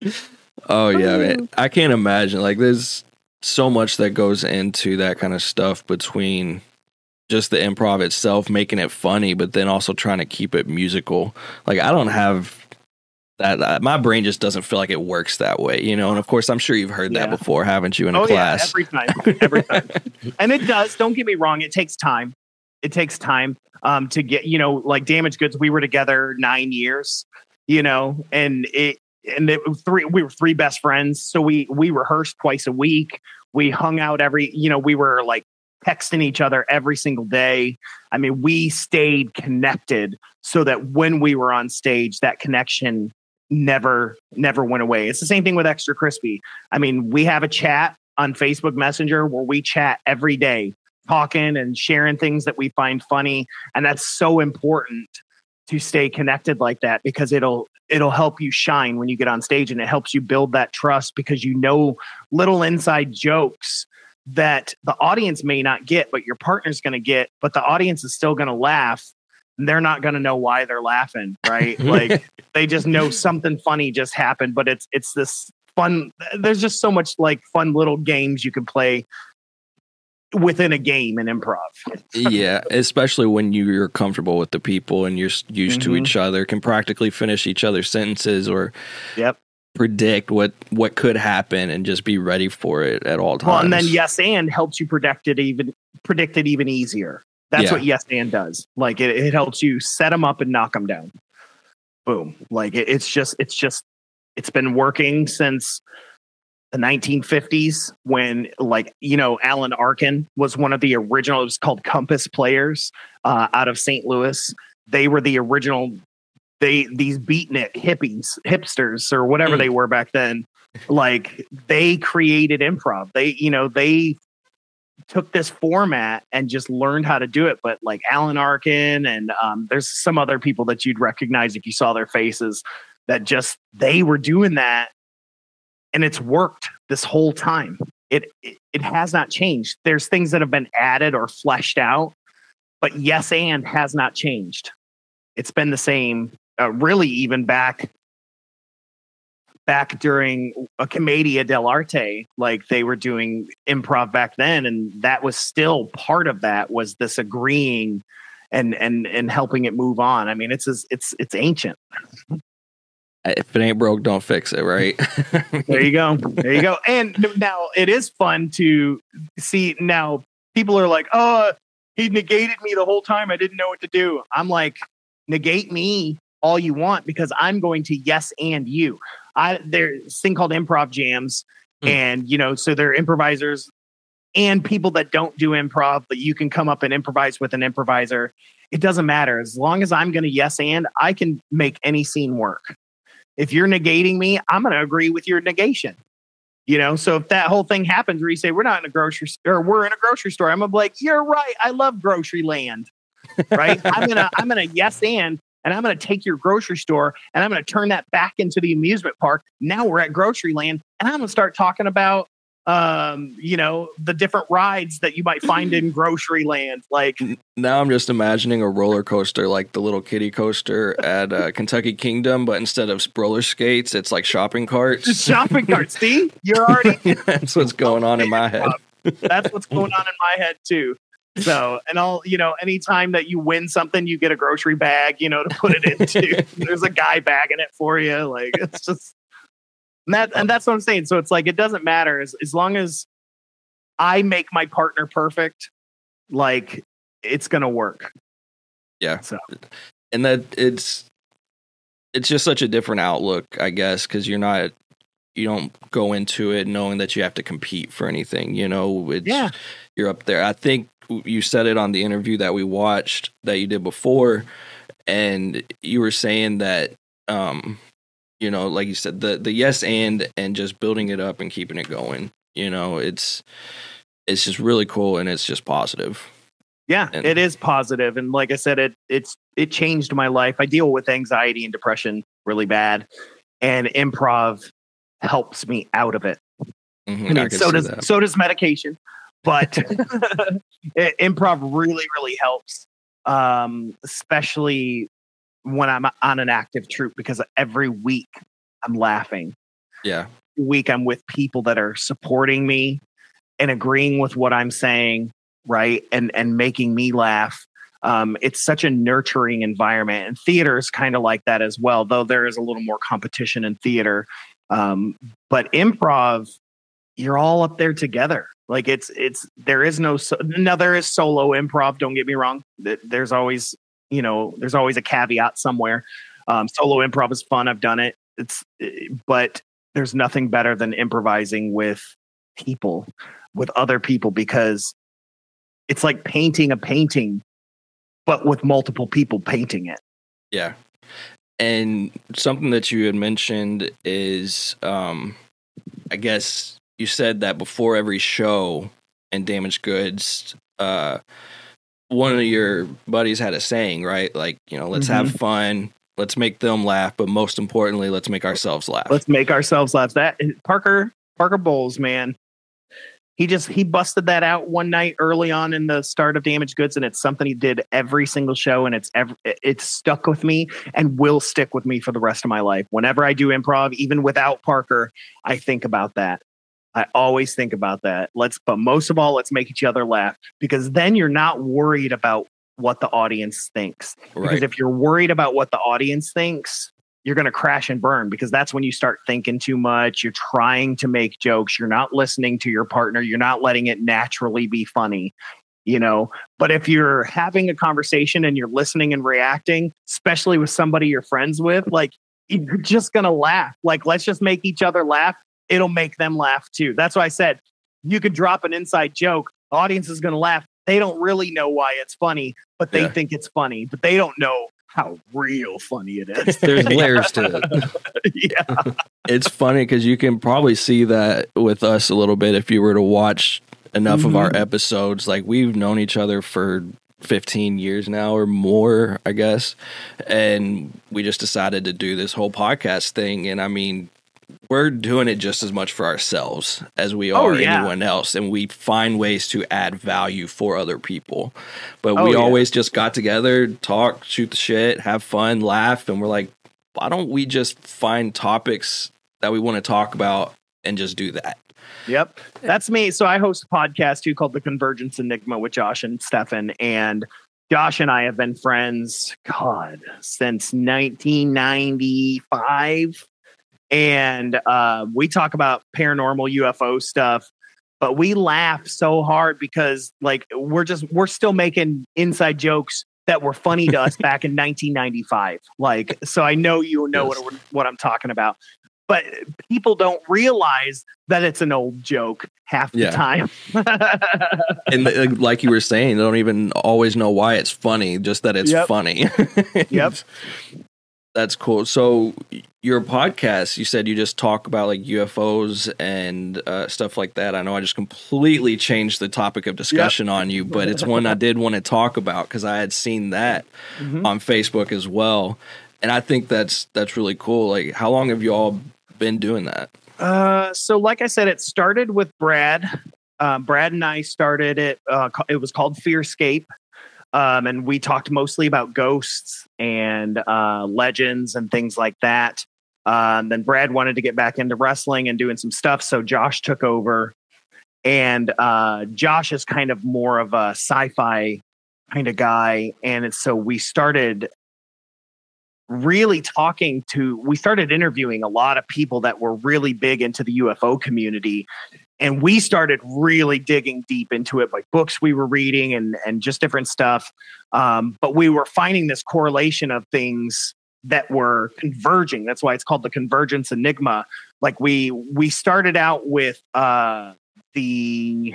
Applebee's.
Oh yeah, man. I can't imagine. Like, there's so much that goes into that kind of stuff between just the improv itself, making it funny, but then also trying to keep it musical. Like, I don't have that. My brain just doesn't feel like it works that way, And of course, I'm sure you've heard that before, haven't you? In a class,
yeah, every time. And it does. Don't get me wrong. It takes time. It takes time to get. Like Damaged Goods. We were together 9 years. And it was three. We were three best friends, so we rehearsed twice a week. We hung out we were like texting each other every single day. I mean, we stayed connected so that when we were on stage, that connection never went away. It's the same thing with Extra Crispy. I mean, we have a chat on Facebook Messenger where we chat every day, talking and sharing things that we find funny, and that's so important to stay connected like that, because it'll help you shine when you get on stage, and it helps you build that trust because little inside jokes that the audience may not get, but your partner's going to get, but the audience is still going to laugh. And they're not going to know why they're laughing, right? Like, they just know something funny just happened, but it's this fun. There's just so much like fun little games you can play within a game in improv.
Yeah, especially when you're comfortable with the people and you're used to each other, can practically finish each other's sentences or predict what could happen and just be ready for it at all times.
Well, and then yes and helps you predict it even easier. That's what yes and does. Like it helps you set them up and knock them down. Boom. Like it's been working since the 1950s when, like, Alan Arkin was one of the original. It was called Compass Players out of St. Louis. They were the original. These beatnik hipsters or whatever they were back then. Like, they created improv. They took this format and just learned how to do it. But like Alan Arkin and there's some other people that you'd recognize if you saw their faces that they were doing that. And it's worked this whole time. it has not changed. There's things that have been added or fleshed out, but yes and has not changed. It's been the same, really, even back during a Commedia dell'arte, like they were doing improv back then, and that was still part of that, was this agreeing and helping it move on. I mean, it's ancient.
If it ain't broke, don't fix it, right?
There you go. There you go. And now it is fun to see. Now people are like, oh, he negated me the whole time. I didn't know what to do. I'm like, negate me all you want, because I'm going to yes and you. There's this thing called improv jams. And, so they're improvisers and people that don't do improv, but you can come up and improvise with an improviser. It doesn't matter. As long as I'm going to yes and, I can make any scene work. If you're negating me, I'm going to agree with your negation. So if that whole thing happens where you say, we're not in a grocery store, or we're in a grocery store, I'm going to be like, you're right. I love grocery land, right? I'm going to yes and I'm going to take your grocery store and I'm going to turn that back into the amusement park. Now we're at grocery land, and I'm going to start talking about, the different rides that you might find in grocery land. Like,
now I'm just imagining a roller coaster, like the little kiddie coaster at Kentucky Kingdom, but instead of roller skates, it's like shopping carts.
Just shopping carts. See, you're already.
That's what's going on in my head.
That's what's going on in my head too. So, and anytime that you win something, you get a grocery bag, to put it into. There's a guy bagging it for you. Like, it's just. And that's what I'm saying. So it's like, it doesn't matter as long as I make my partner perfect, like, it's going to work.
Yeah.
So,
and that it's just such a different outlook, I guess, because you don't go into it knowing that you have to compete for anything, you're up there. I think you said it on the interview that we watched that you did before, and you were saying that, like you said, the yes and just building it up and keeping it going. It's just really cool, and it's just positive.
Yeah, it is positive. And like I said, it changed my life. I deal with anxiety and depression really bad, and improv helps me out of it.
Mm-hmm,
I mean, so does medication, but improv really, really helps, especially when I'm on an active troupe, because every week I'm laughing.
Yeah.
Every week I'm with people that are supporting me and agreeing with what I'm saying, right? And making me laugh. It's such a nurturing environment, and theater is kind of like that as well, though there is a little more competition in theater. But improv, you're all up there together. Like there is there is solo improv. Don't get me wrong. There's always a caveat somewhere. Solo improv is fun. I've done it. But there's nothing better than improvising with other people, because it's like painting a painting, but with multiple people painting it.
Yeah. And something that you had mentioned is, I guess you said that before every show in Damaged Goods, one of your buddies had a saying, right? Like, let's have fun, let's make them laugh, but most importantly, let's make ourselves laugh.
Let's make ourselves laugh. That Parker Bowles, man, he busted that out one night early on in the start of Damaged Goods, and it's something he did every single show, and it's stuck with me and will stick with me for the rest of my life. Whenever I do improv, even without Parker, I think about that. I always think about that. But most of all, let's make each other laugh, because then you're not worried about what the audience thinks.
Right.
Because if you're worried about what the audience thinks, you're going to crash and burn, because that's when you start thinking too much. You're trying to make jokes. You're not listening to your partner. You're not letting it naturally be funny, But if you're having a conversation and you're listening and reacting, especially with somebody you're friends with, like, you're just going to laugh. Like, let's just make each other laugh. It'll make them laugh too. That's why I said you could drop an inside joke. The audience is going to laugh. They don't really know why it's funny, but they think it's funny, but they don't know how real funny it is.
There's layers to it.
Yeah.
It's funny because you can probably see that with us a little bit if you were to watch enough of our episodes. Like, we've known each other for 15 years now or more, I guess. And we just decided to do this whole podcast thing. And I mean, we're doing it just as much for ourselves as we are anyone else, and we find ways to add value for other people. But we always just got together, talk, shoot the shit, have fun, laugh, and we're like, why don't we just find topics that we want to talk about and just do that?
Yep. That's me. So I host a podcast too called The Convergence Enigma with Josh and Stefan. And Josh and I have been friends, since 1995. And we talk about paranormal UFO stuff, but we laugh so hard because like we're still making inside jokes that were funny to us back in 1995. Like, so I know what I'm talking about. But people don't realize that it's an old joke half the time.
And like you were saying, they don't even always know why it's funny, just that it's funny.
Yep.
That's cool. So your podcast, you said you just talk about like UFOs and stuff like that. I know I just completely changed the topic of discussion on you, but it's one I did want to talk about because I had seen that on Facebook as well. And I think that's really cool. Like, how long have you all been doing that?
So like I said, it started with Brad. Brad and I started it. It was called Fearscape. And we talked mostly about ghosts and legends and things like that. Then Brad wanted to get back into wrestling and doing some stuff. So Josh took over. And Josh is kind of more of a sci-fi kind of guy. And so we started we started interviewing a lot of people that were really big into the UFO community. And we started really digging deep into it, like books we were reading and just different stuff. But we were finding this correlation of things that were converging. That's why it's called the Convergence Enigma. Like we started out with the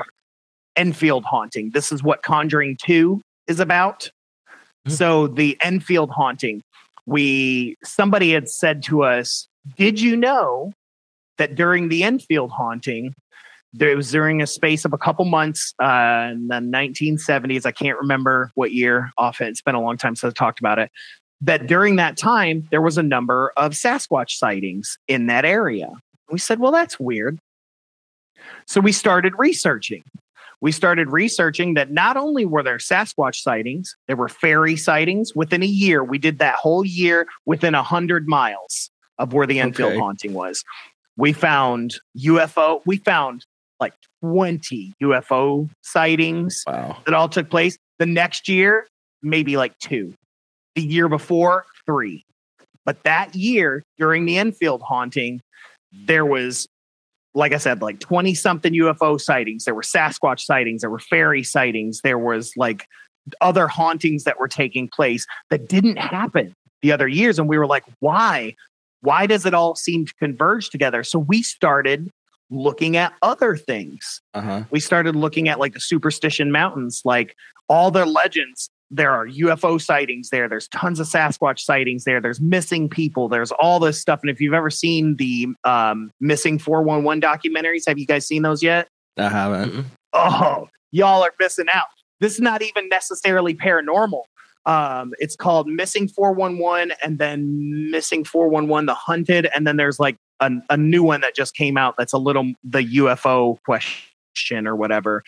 Enfield haunting. This is what Conjuring 2 is about. So the Enfield haunting. Somebody had said to us, did you know that during the Enfield haunting, it was during a space of a couple months in the 1970s, I can't remember what year off it, it's been a long time since I've talked about it, that during that time, there was a number of Sasquatch sightings in that area. We said, well, that's weird. So we started researching. That not only were there Sasquatch sightings, there were fairy sightings within a year. We did that whole year within 100 miles of where the Enfield haunting was. We found UFO. We found like 20 UFO sightings that all took place. The next year, maybe like 2. The year before, 3. But that year, during the Enfield haunting, there was, like I said, like 20-something UFO sightings. There were Sasquatch sightings. There were fairy sightings. There was like other hauntings that were taking place that didn't happen the other years. And we were like, why? Why does it all seem to converge together? So we started looking at other things. We started looking at like the Superstition Mountains, like all their legends. There are UFO sightings there. There's tons of Sasquatch sightings there. There's missing people. There's all this stuff. And if you've ever seen the Missing 411 documentaries, have you guys seen those yet?
I haven't.
Oh, y'all are missing out. This is not even necessarily paranormal. It's called Missing 411 and then Missing 411 The Hunted. And then there's like a new one that just came out that's a little the UFO question or whatever.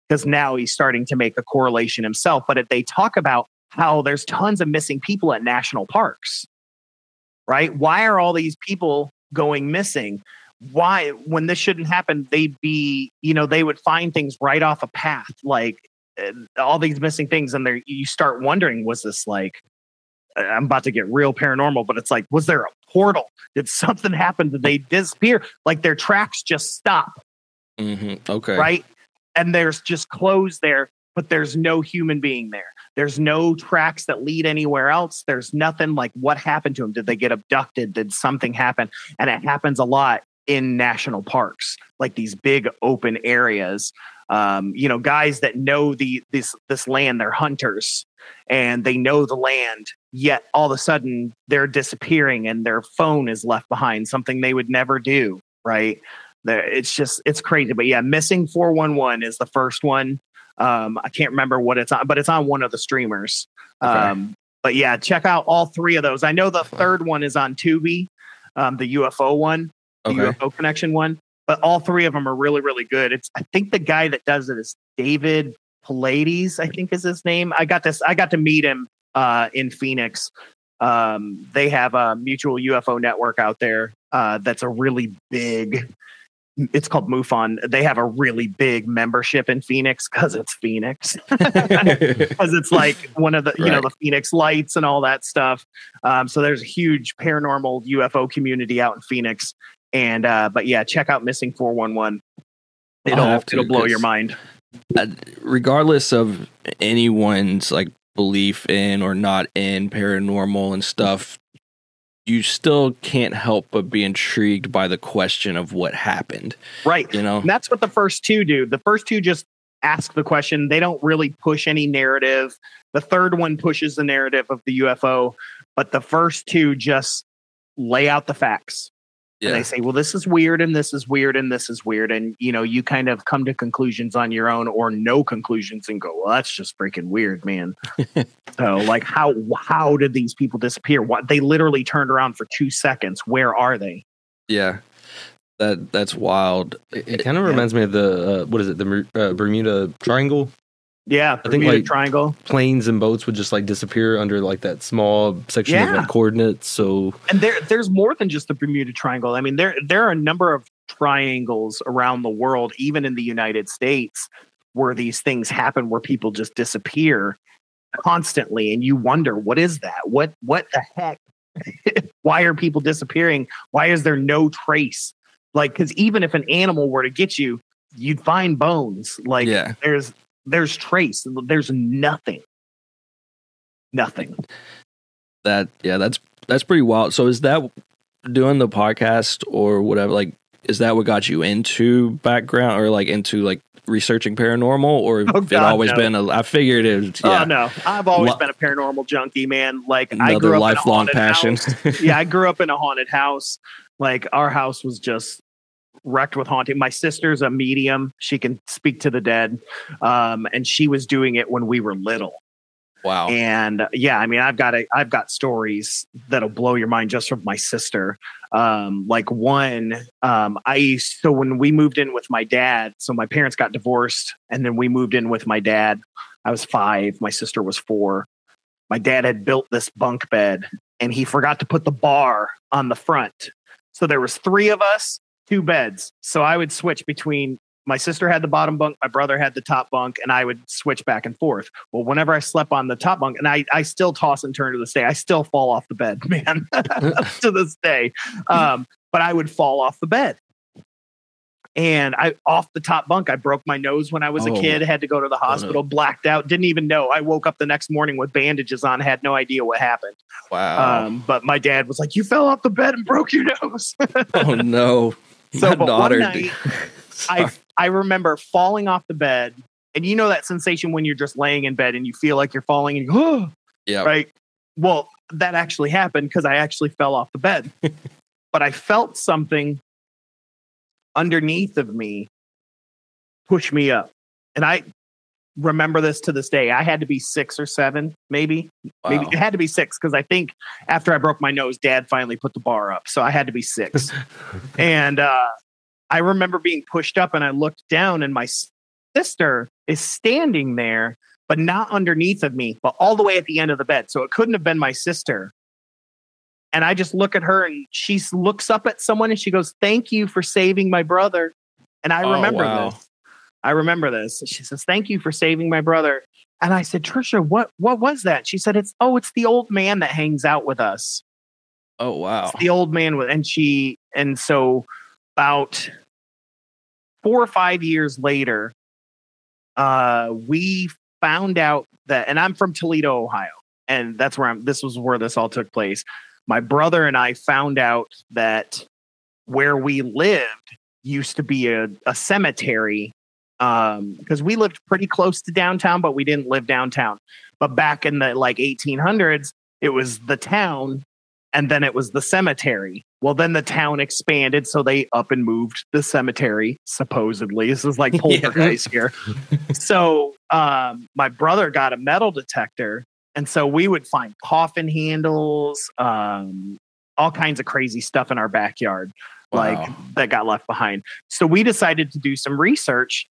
Because now he's starting to make a correlation himself. But they talk about how there's tons of missing people at national parks, right? Why are all these people going missing? Why, when this shouldn't happen, they'd be, they would find things right off a path, like all these missing things. And you start wondering, was this like, I'm about to get real paranormal, but it's like, was there a portal? Did something happen? Did they disappear? Like their tracks just stop.
Okay.
Right? And there's just clothes there, but there's no human being there. There's no tracks that lead anywhere else. There's nothing like what happened to them. Did they get abducted? Did something happen? And it happens a lot in national parks, like these big open areas. Guys that know this land, they're hunters and they know the land, yet all of a sudden they're disappearing and their phone is left behind, something they would never do. Right. It's crazy. But yeah, Missing 411 is the first one. I can't remember what it's on, but it's on one of the streamers. Okay. But yeah, check out all 3 of those. I know the third one is on Tubi, the UFO one. the
Okay.
UFO connection one. But all three of them are really, really good. I think the guy that does it is David Pallades, I think is his name. I got to meet him in Phoenix. They have a mutual UFO network out there that's a really big. It's called MUFON. They have a really big membership in Phoenix because it's Phoenix. Because it's like one of the the Phoenix Lights and all that stuff. So there's a huge paranormal UFO community out in Phoenix. And but yeah, check out Missing 411. It'll blow your mind.
Regardless of anyone's like belief in or not in paranormal and stuff, you still can't help but be intrigued by the question of what happened.
Right. And that's what the first two do. The first two just ask the question. They don't really push any narrative. The third one pushes the narrative of the UFO, but the first two just lay out the facts. Yeah. And they say, well, this is weird, and this is weird, and this is weird. And, you kind of come to conclusions on your own or no conclusions and go, well, that's just freaking weird, man. So like, how did these people disappear? What, they literally turned around for 2 seconds. Where are they?
Yeah. That's wild.
It kind of reminds me of the, what is it? The Bermuda Triangle.
Yeah,
I think
like triangle
planes and boats would just like disappear under like that small section of like coordinates. So,
and there's more than just the Bermuda Triangle. I mean, there are a number of triangles around the world, even in the United States, where these things happen, where people just disappear constantly, and you wonder, what is that? What the heck? Why are people disappearing? Why is there no trace? Like, because even if an animal were to get you, you'd find bones. Like, there's trace. There's nothing.
That's pretty wild. So is that doing the podcast or whatever? Like, is that what got you into background or like into like researching paranormal, or it always been? I figured it was. Yeah.
Oh no, I've always been a paranormal junkie, man. Like
another
I grew up
lifelong
in a
passion.
Yeah, I grew up in a haunted house. Like our house was just wrecked with haunting. My sister's a medium. She can speak to the dead. And she was doing it when we were little.
Wow.
And yeah, I mean, I've got stories that'll blow your mind just from my sister. Like one, so when we moved in with my dad, so my parents got divorced and then we moved in with my dad. I was 5. My sister was 4. My dad had built this bunk bed and he forgot to put the bar on the front. So there was 3 of us, 2 beds. So I would switch between, my sister had the bottom bunk, my brother had the top bunk, and I would switch back and forth. Well, whenever I slept on the top bunk, and I still toss and turn to this day, I still fall off the bed, man, to this day. But I would fall off the bed. And off the top bunk, I broke my nose when I was a kid, had to go to the hospital, blacked out, didn't even know. I woke up the next morning with bandages on, had no idea what happened.
Wow.
But my dad was like, you fell off the bed and broke your nose.
Oh, no.
So, but one night, I remember falling off the bed, and you know that sensation when you're just laying in bed and you feel like you're falling and you go, oh,
yeah,
right. Well, that actually happened because I actually fell off the bed, but I felt something underneath of me push me up. And I remember this to this day. I had to be 6 or 7, maybe.
Wow.
Maybe it had to be 6 because I think after I broke my nose, Dad finally put the bar up. So I had to be 6. And I remember being pushed up and I looked down and my sister is standing there, but not underneath of me, but all the way at the end of the bed. So it couldn't have been my sister. And I just look at her and she looks up at someone and she goes, "Thank you for saving my brother." And I remember this. I remember this. She says, "Thank you for saving my brother." And I said, "Trisha, what was that?" She said, it's the old man that hangs out with us.
Oh, wow.
It's the old man and so about 4 or 5 years later, we found out that, and I'm from Toledo, Ohio, and that's this was where this all took place. My brother and I found out that where we lived used to be a cemetery, because we lived pretty close to downtown, but we didn't live downtown. But back in the 1800s, it was the town and then it was the cemetery. Well, then the town expanded, so they up and moved the cemetery, supposedly. This is like poltergeist here. So my brother got a metal detector, and so we would find coffin handles, all kinds of crazy stuff in our backyard, like
Wow.
that got left behind. So we decided to do some research.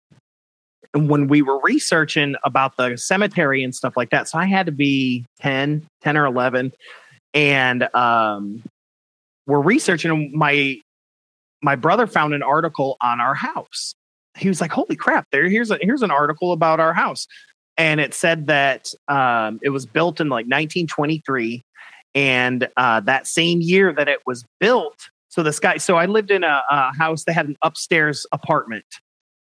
And when we were researching about the cemetery and stuff like that, so I had to be 10 or 11. And we're researching, and my brother found an article on our house. He was like, holy crap, here's an article about our house. And it said that it was built in like 1923. And that same year that it was built, so I lived in a house that had an upstairs apartment.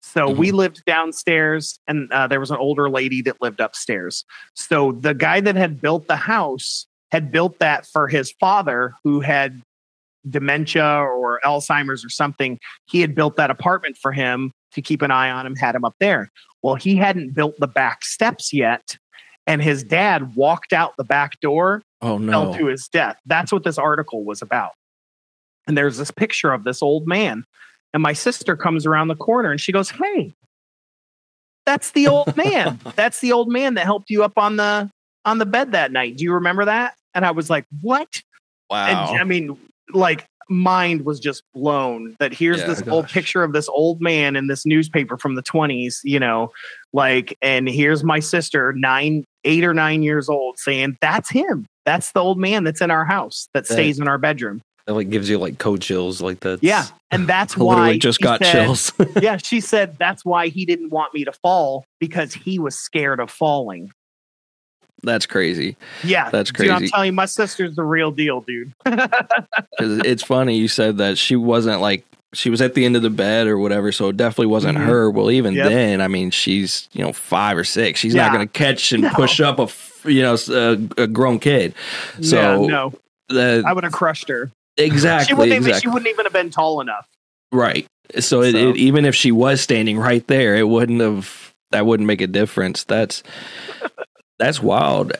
So we lived downstairs, and there was an older lady that lived upstairs. So the guy that had built the house had built that for his father, who had dementia or Alzheimer's or something. He had built that apartment for him to keep an eye on him, had him up there. Well, he hadn't built the back steps yet, and his dad walked out the back door, fell to his death. That's what this article was about. And there's this picture of this old man. And my sister comes around the corner and she goes, hey, that's the old man. That's the old man that helped you up on the bed that night. Do you remember that? And I was like, what?
Wow.
And I mean, like, mind was just blown that here's this old picture of this old man in this newspaper from the 20s, you know, like, and here's my sister, 8 or 9 years old, saying, that's him. That's the old man that's in our house that stays in our bedroom.
It like gives you like cold chills like that.
Yeah. And that's why
literally just got chills.
Yeah. She said that's why he didn't want me to fall, because he was scared of falling.
That's crazy.
Yeah.
That's crazy.
Dude, I'm telling you, my sister's the real deal, dude.
'Cause it's funny. You said that she wasn't like, she was at the end of the bed or whatever. So it definitely wasn't her. Well, even then, I mean, she's, 5 or 6. She's not going to catch and push up a grown kid. So
no, I would have crushed her.
Exactly.
She wouldn't even have been tall enough.
Right. So it, even if she was standing right there, that wouldn't make a difference. That's wild.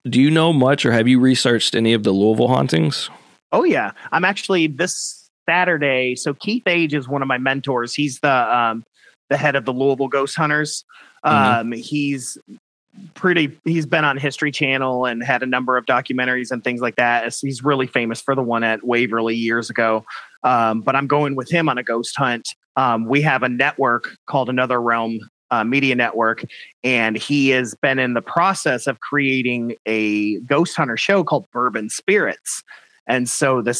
Do you know much, or have you researched any of the Louisville hauntings?
Oh yeah. I'm actually this Saturday. So Keith Age is one of my mentors. He's the head of the Louisville Ghost Hunters. He's been on History Channel and had a number of documentaries and things like that. He's really famous for the one at Waverly years ago. But I'm going with him on a ghost hunt. We have a network called Another Realm Media Network, and he has been in the process of creating a ghost hunter show called Bourbon Spirits. And so they're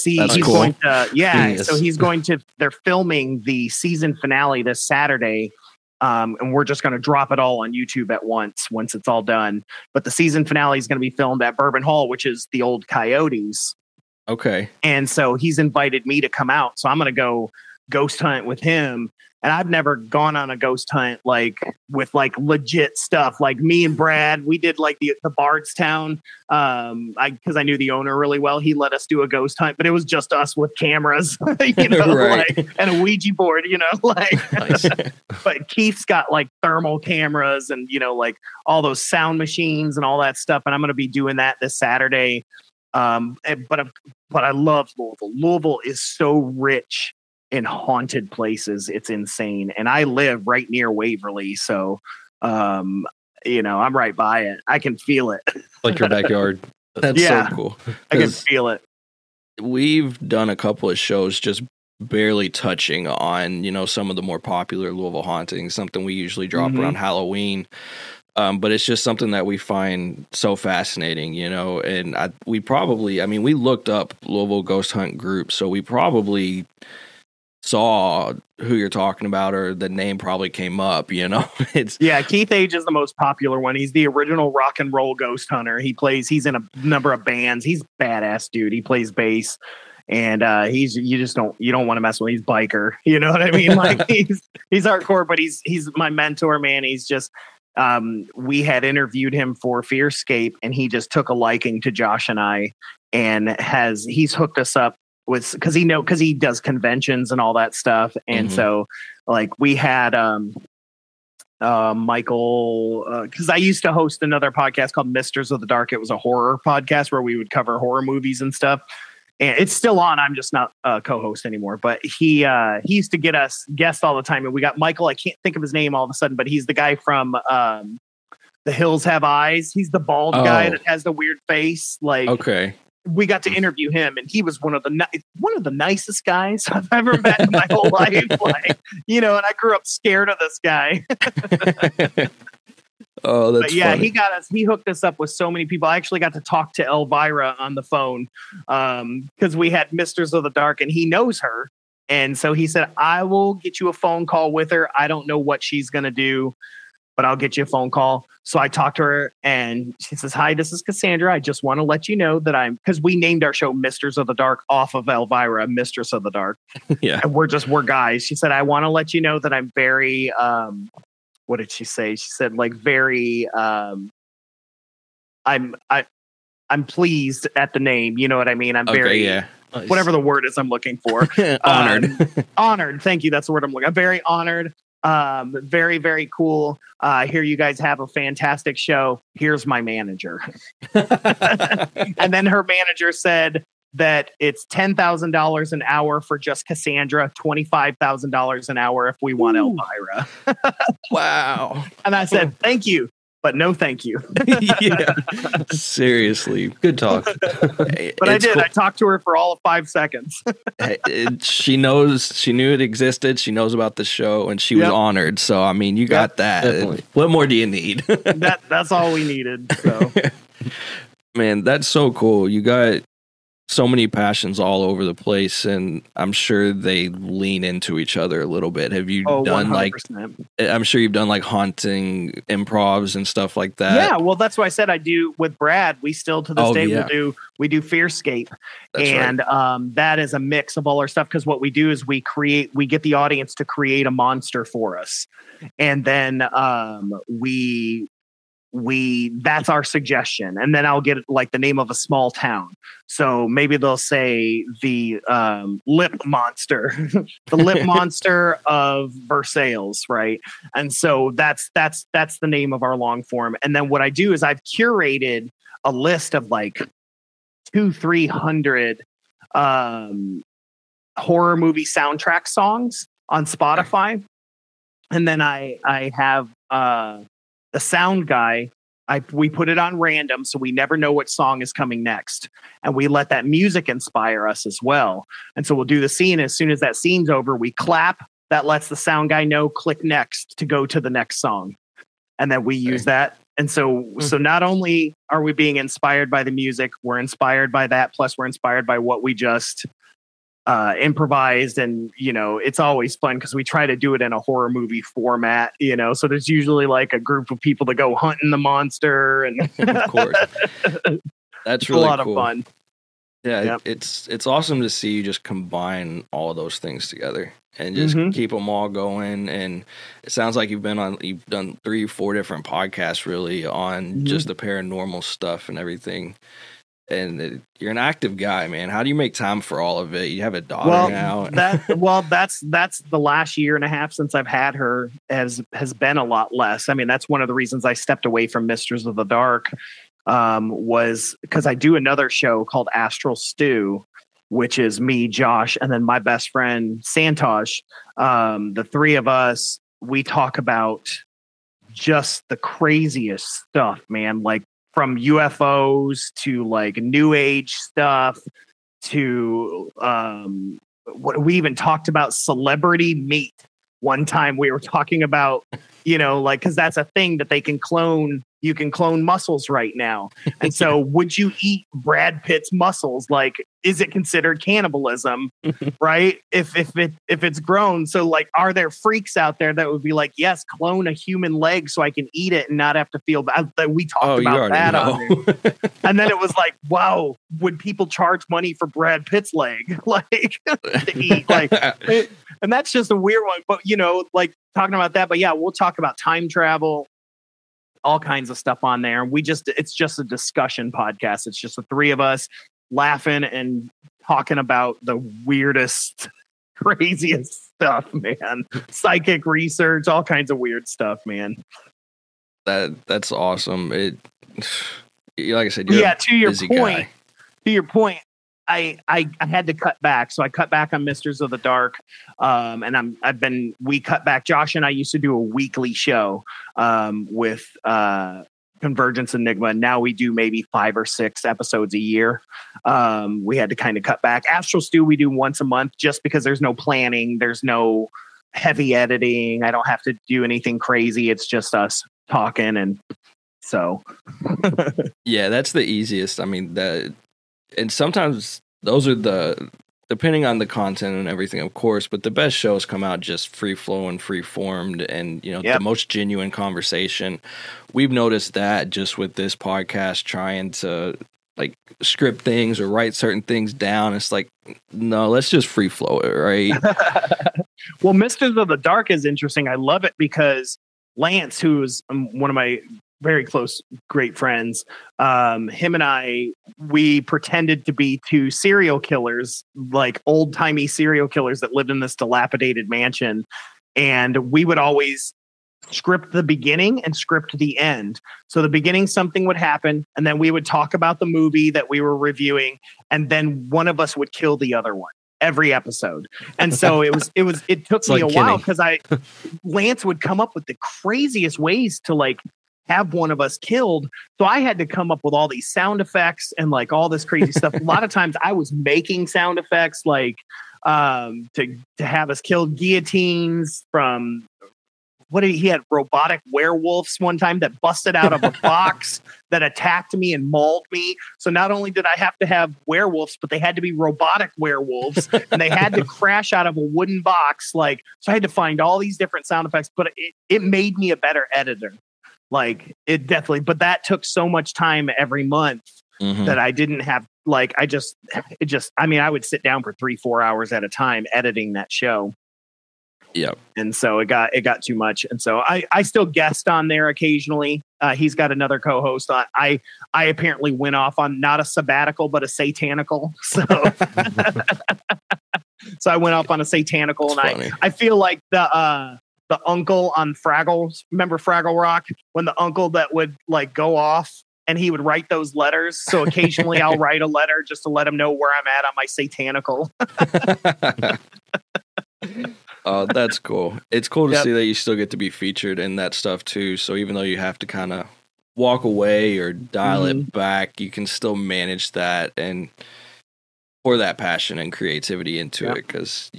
filming the season finale this Saturday. And we're just going to drop it all on YouTube at once it's all done. But the season finale is going to be filmed at Bourbon Hall, which is the old Coyotes.
Okay.
And so he's invited me to come out. So I'm going to go ghost hunt with him. And I've never gone on a ghost hunt with legit stuff. Like me and Brad, we did like the Bardstown. Because I knew the owner really well. He let us do a ghost hunt, but it was just us with cameras,
right.
And a Ouija board,
Nice.
But Keith's got like thermal cameras and like all those sound machines and all that stuff. And I'm going to be doing that this Saturday. But I love Louisville. Louisville is so rich in haunted places. It's insane. And I live right near Waverly. So, I'm right by it. I can feel it.
Like your backyard.
That's so cool.
I can feel it.
We've done a couple of shows just barely touching on, some of the more popular Louisville hauntings, something we usually drop around Halloween. But it's just something that we find so fascinating, and we looked up Louisville Ghost Hunt groups. So we probably saw who you're talking about, or the name probably came up, Keith Age is the most popular one. He's the original rock and roll ghost hunter. He's in a number of bands. He's badass dude. He plays bass, and you don't want to mess with him. He's biker. You know what I mean? Like he's hardcore, but he's my mentor, man. He's just, we had interviewed him for Fearscape, and he just took a liking to Josh and I, and he's hooked us up because he does conventions and all that stuff. And so like we had Michael, because I used to host another podcast called Misters of the Dark. It was a horror podcast where we would cover horror movies and stuff. And it's still on. I'm just not a co-host anymore. But he used to get us guests all the time. And we got Michael. I can't think of his name all of a sudden, but he's the guy from The Hills Have Eyes. He's the bald guy that has the weird face. Like, okay.
we got to interview him, and he was one of the nicest guys I've ever met in my whole life. Like, and I grew up scared of this guy.
Oh, that's funny.
He hooked us up with so many people. I actually got to talk to Elvira on the phone because we had Misters of the Dark, and he knows her. And so he said, I will get you a phone call with her. I don't know what she's going to do, but I'll get you a phone call. So I talked to her, and she says, hi, this is Cassandra. I just want to let you know that because we named our show Misters of the Dark off of Elvira, Mistress of the Dark.
Yeah.
And we're guys. She said, I want to let you know that I'm very, what did she say? She said, like, very, I'm pleased at the name. You know what I mean? I'm very, whatever the word is I'm looking for.
Honored.
Honored. Thank you. That's the word I'm looking. I'm very honored. Very, very cool. I hear you guys have a fantastic show. Here's my manager. And then her manager said that it's $10,000 an hour for just Cassandra, $25,000 an hour if we want Elvira.
Wow.
And I said, thank you, but no thank you.
Yeah. Seriously.
Good talk.
But I did. Cool. I talked to her for all of 5 seconds.
She knew it existed. She knows about the show, and she was honored. So, I mean, you got that. Definitely. What more do you need?
That's all we needed. So,
man, that's so cool. You got so many passions all over the place, and I'm sure they lean into each other a little bit. Have you done 100%. I'm sure you've done like haunting improvs and stuff like that.
Yeah, well, that's what I said I do with Brad. We still to this day we do Fearscape. That's and right. That is a mix of all our stuff, because what we do is we get the audience to create a monster for us, and then that's our suggestion, and then I'll get like the name of a small town. So maybe they'll say the lip monster, the lip monster of Versailles, right? And so that's the name of our long form. And then what I do is I've curated a list of like 200-300 horror movie soundtrack songs on Spotify, and then I have the sound guy, we put it on random, so we never know what song is coming next. And we let that music inspire us as well. And so we'll do the scene. As soon as that scene's over, we clap. That lets the sound guy know, click next to go to the next song. And then we use that. And so not only are we being inspired by the music, we're inspired by that. Plus we're inspired by what we just improvised. And, it's always fun because we try to do it in a horror movie format, so there's usually like a group of people that go hunting the monster. And
of course, that's really
a lot
cool.
of fun.
Yeah. Yep. It's awesome to see you just combine all of those things together and just keep them all going. And it sounds like you've done 3-4 different podcasts really on just the paranormal stuff and everything. And you're an active guy, man. How do you make time for all of it? You have a daughter now.
That's the last year and a half since I've had her has been a lot less. I mean, that's one of the reasons I stepped away from Misters of the Dark, was because I do another show called Astral Stew, which is me, Josh, and then my best friend, Santosh. The three of us, we talk about just the craziest stuff, man. Like, from UFOs to like new age stuff to what we even talked about celebrity meat. One time we were talking about, because that's a thing that they can clone. You can clone muscles right now. And so would you eat Brad Pitt's muscles? Like, is it considered cannibalism? Right? If it's grown. So like, are there freaks out there that would be like, yes, clone a human leg so I can eat it and not have to feel bad? We talked about that on there. And then it was like, wow, would people charge money for Brad Pitt's leg? Like to eat? Like, and that's just a weird one. But like talking about that, but yeah, we'll talk about time travel, all kinds of stuff on there. It's just a discussion podcast. It's just the three of us laughing and talking about the weirdest, craziest stuff, man. Psychic research, all kinds of weird stuff, man.
That's awesome. Like I said, you're
to your point, I had to cut back. So I cut back on Misters of the Dark. And we cut back. Josh and I used to do a weekly show with Convergence Enigma. Now we do maybe 5 or 6 episodes a year. We had to kind of cut back. Astral Stew we do once a month just because there's no planning. There's no heavy editing. I don't have to do anything crazy. It's just us talking. And so.
Yeah, that's the easiest. I mean, and sometimes those are depending on the content and everything, of course, but the best shows come out just free flowing, free formed, and the most genuine conversation. We've noticed that just with this podcast, trying to like script things or write certain things down. It's like, no, let's just free flow it, right?
Well, Misters of the Dark is interesting. I love it because Lance, who is one of my very close, great friends. Him and I, we pretended to be 2 serial killers, like old timey serial killers that lived in this dilapidated mansion. And we would always script the beginning and script the end. So the beginning, something would happen, and then we would talk about the movie that we were reviewing, and then one of us would kill the other one every episode. And so it took me a while because Lance would come up with the craziest ways to like have one of us killed. So I had to come up with all these sound effects and like all this crazy stuff. A lot of times I was making sound effects like to have us killed. Guillotines from he had robotic werewolves one time that busted out of a box that attacked me and mauled me. So not only did I have to have werewolves, but they had to be robotic werewolves and they had to crash out of a wooden box. Like, so I had to find all these different sound effects, but it made me a better editor. Like it definitely, but that took so much time every month that I didn't have, like, I would sit down for 3-4 hours at a time editing that show.
Yep.
And so it got too much. And so I still guest on there occasionally. He's got another co-host on. I apparently went off on not a sabbatical, but a satanical. So, so I went off on a satanical. That's and funny. I feel like the uncle on Fraggles, remember Fraggle Rock? When the uncle that would like go off and he would write those letters. So occasionally I'll write a letter just to let him know where I'm at on my satanical.
Oh, that's cool. It's cool to see that you still get to be featured in that stuff too. So even though you have to kind of walk away or dial it back, you can still manage that and pour that passion and creativity into it because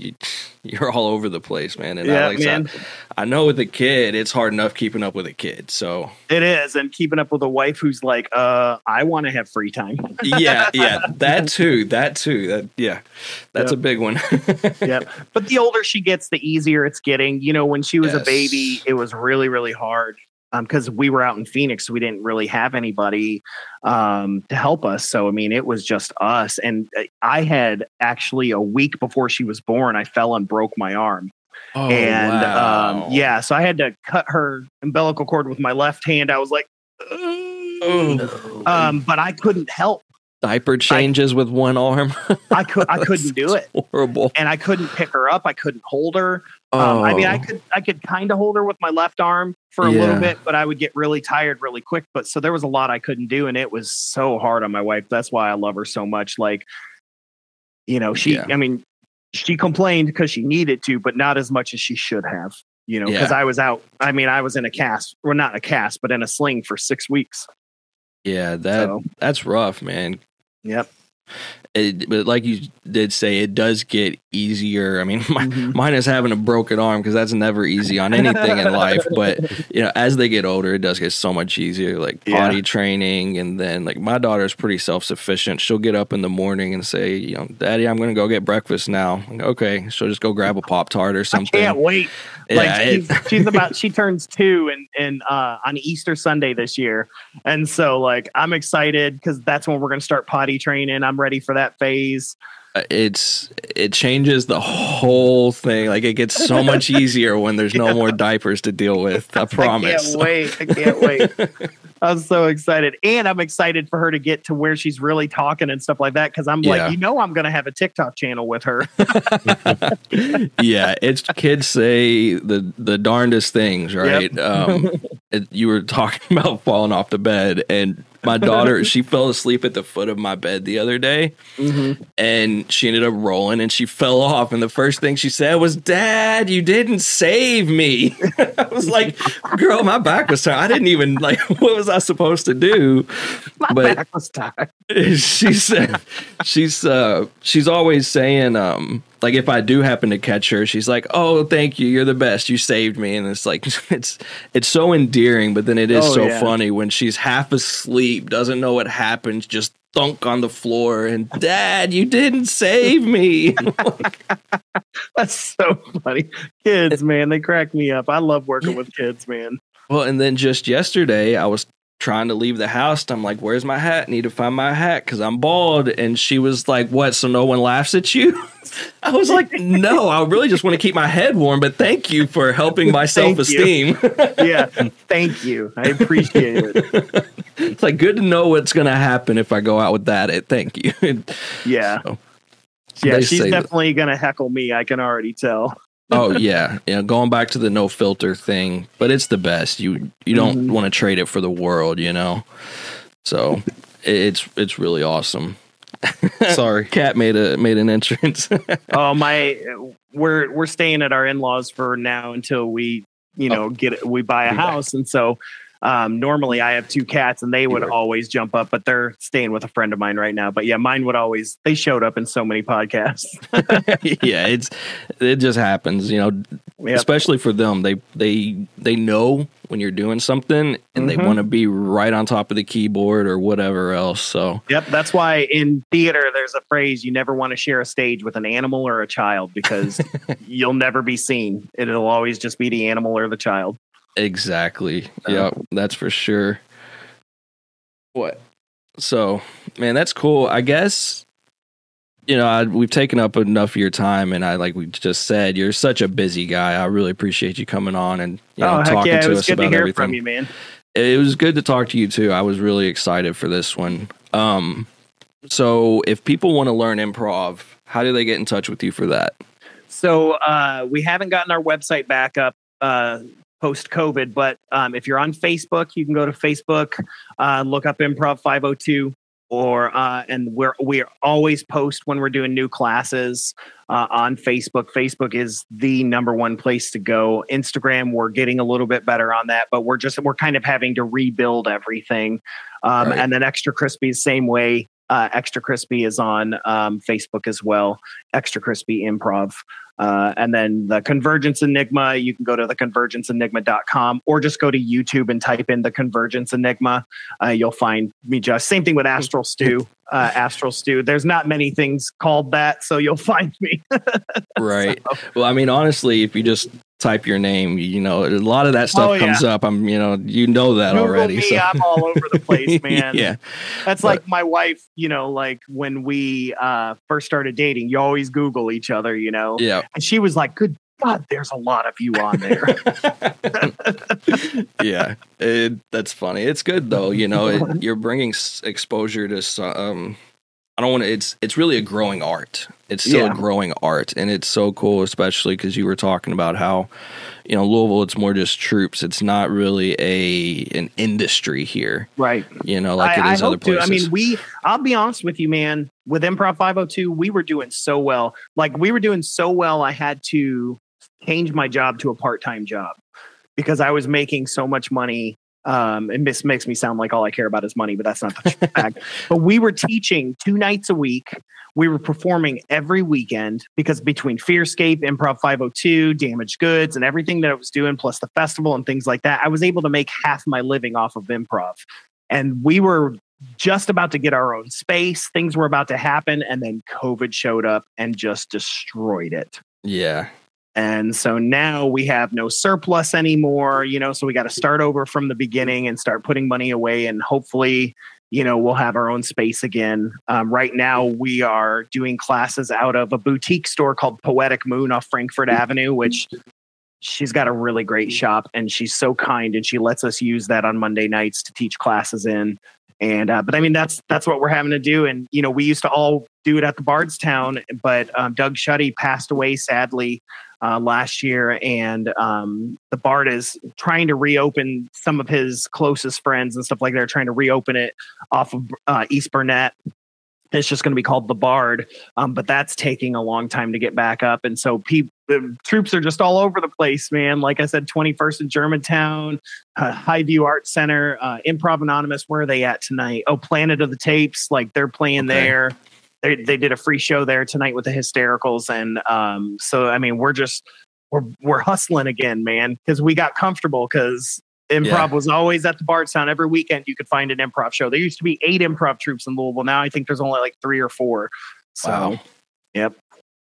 you're all over the place, man. And I know with a kid, it's hard enough keeping up with a kid. So
it is, and keeping up with a wife who's like, I want to have free time.
that too. That's a big one.
But the older she gets, the easier it's getting. You know, when she was a baby, it was really, really hard. Because we were out in Phoenix, so we didn't really have anybody to help us. So, I mean, it was just us. And I had actually a week before she was born, I fell and broke my arm. Oh, and
wow.
So I had to cut her umbilical cord with my left hand. I was like, but I couldn't help.
Diaper changes with one arm.
I couldn't do it.
Horrible.
And I couldn't pick her up. I couldn't hold her. I mean, I could kind of hold her with my left arm for a little bit, but I would get really tired really quick. But so there was a lot I couldn't do, and it was so hard on my wife. That's why I love her so much. Like, you know, she complained because she needed to, but not as much as she should have. You know, because I was out. I mean, I was in a cast, or not a cast, but in a sling for 6 weeks.
Yeah, that's rough, man.
Yep.
But like you did say, it does get easier. I mean, mine is having a broken arm because that's never easy on anything in life. But, you know, as they get older, it does get so much easier, like potty training. And then, like, my daughter's pretty self-sufficient. She'll get up in the morning and say, you know, Daddy, I'm going to go get breakfast now. Like, okay. She'll just go grab a Pop-Tart or something.
I can't wait. She turns 2 and on Easter Sunday this year. And so, like, I'm excited because that's when we're going to start potty training. I'm ready for that phase.
It changes the whole thing. Like, it gets so much easier when there's no more diapers to deal with. I promise.
I can't wait. I'm so excited. And I'm excited for her to get to where she's really talking and stuff like that. Cause I'm like, you know, I'm going to have a TikTok channel with her.
It's kids say the darndest things, right? You were talking about falling off the bed, and my daughter, she fell asleep at the foot of my bed the other day, and she ended up rolling, and she fell off. And the first thing she said was, "Dad, you didn't save me." I was like, "Girl, my back was tired. I didn't even like. What was I supposed to do?"
My back was tired.
She said she's always saying like if I do happen to catch her, she's like, "Oh, thank you, you're the best, you saved me." And it's like it's so endearing, but then it is funny when she's half asleep, doesn't know what happened, just thunk on the floor, and "Dad, you didn't save me."
That's so funny. Kids, man, they crack me up. I love working with kids, man.
Well, and then just yesterday, I was trying to leave the house. I'm like, "Where's my hat? Need to find my hat because I'm bald." And she was like, "What? So no one laughs at you?" I was like, "No, I really just want to keep my head warm, but thank you for helping my self-esteem."
Yeah, thank you. I appreciate it.
It's like good to know what's going to happen if I go out with that. Thank you.
Yeah.
So,
yeah, she's definitely going to heckle me. I can already tell.
Oh yeah, going back to the no filter thing, but it's the best. You don't want to trade it for the world, So it's really awesome. Sorry, Cat made an entrance.
Oh we're staying at our in-laws for now until we we buy a house, and so normally I have two cats and they would always jump up, but they're staying with a friend of mine right now. But yeah, mine would always, they showed up in so many podcasts.
Yeah, it just happens, especially for them. They know when you're doing something and they want to be right on top of the keyboard or whatever else. So
yep, that's why in theater there's a phrase: you never want to share a stage with an animal or a child, because you'll never be seen. It'll always just be the animal or the child.
Exactly. Yeah, that's for sure. What? So, man, that's cool. I guess, we've taken up enough of your time, and like we just said, you're such a busy guy. I really appreciate you coming on and talking to us about everything. It was good to hear from you, man. It was good to talk to you too. I was really excited for this one. So if people want to learn improv, how do they get in touch with you for that? So
we haven't gotten our website back up post-COVID, but if you're on Facebook, you can go to Facebook, look up Improv 502, and we always post when we're doing new classes on Facebook. Facebook is the number one place to go. Instagram, we're getting a little bit better on that, but we're kind of having to rebuild everything. Right. And then Extra Crispy, same way. Extra Crispy is on Facebook as well. Extra Crispy Improv. And then the Convergence Enigma, you can go to theconvergenceenigma.com or just go to YouTube and type in the Convergence Enigma. You'll find me just. Same thing with Astral Stew. Astral Stew. There's not many things called that, so you'll find me.
Right. So. Well, I mean, honestly, if you just type your name, a lot of that stuff comes up. That Google
Me,
already. So.
I'm all over the place, man.
Yeah.
That's like my wife, like when we first started dating, you always Google each other,
Yeah.
And she was like, good God, there's a lot of you on there.
Yeah. That's funny. It's good though. You're bringing exposure to I don't want to, it's really a growing art. It's still a growing art, and it's so cool, especially because you were talking about how, Louisville, it's more just troops. It's not really an industry here.
Right.
Like it is other places.
I mean, I'll be honest with you, man, with Improv 502, we were doing so well. I had to change my job to a part-time job because I was making so much money. And this makes me sound like all I care about is money, but that's not the fact. But we were teaching 2 nights a week. We were performing every weekend because between Fearscape, Improv 502, Damaged Goods, and everything that I was doing, plus the festival and things like that, I was able to make half my living off of improv. And we were just about to get our own space. Things were about to happen. And then COVID showed up and just destroyed it.
Yeah.
And so now we have no surplus anymore, so we got to start over from the beginning and start putting money away. And hopefully, we'll have our own space again. Right now, we are doing classes out of a boutique store called Poetic Moon off Frankfurt Avenue, which she's got a really great shop. And she's so kind. And she lets us use that on Monday nights to teach classes in. But I mean, that's what we're having to do. And, we used to all do it at the Bardstown, but Doug Shuddy passed away sadly last year. And the Bard is trying to reopen some of his closest friends and stuff like that. They're trying to reopen it off of East Burnett. It's just going to be called the Bard, but that's taking a long time to get back up. And so the troops are just all over the place, man. Like I said, 21st in Germantown, Highview Art Center, Improv Anonymous. Where are they at tonight? Oh, Planet of the Tapes. Like they're playing there. They did a free show there tonight with the Hystericals. And so, I mean, we're hustling again, man, because we got comfortable because Improv was always at the Bardstown. Every weekend you could find an improv show. There used to be 8 improv troops in Louisville. Now I think there's only like 3 or 4. So,
wow.
Yep.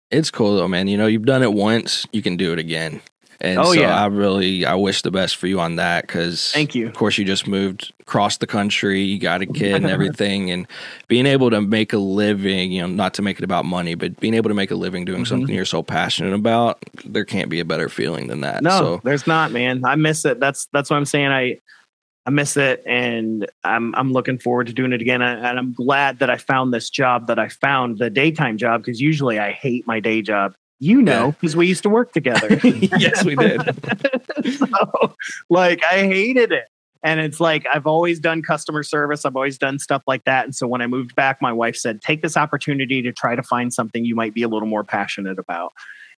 It's cool though, man. You've done it once, you can do it again. And I wish the best for you on that because,
thank you.
Of course, you just moved across the country, you got a kid and everything, and being able to make a living, not to make it about money, but being able to make a living doing something you're so passionate about, there can't be a better feeling than that.
No, there's not, man. I miss it. That's what I'm saying. I miss it, and I'm looking forward to doing it again. And I'm glad that I found this job that I found, the daytime job, because usually I hate my day job. Because we used to work together.
Yes, we did.
So, I hated it. And it's like, I've always done customer service. I've always done stuff like that. And so when I moved back, my wife said, take this opportunity to try to find something you might be a little more passionate about.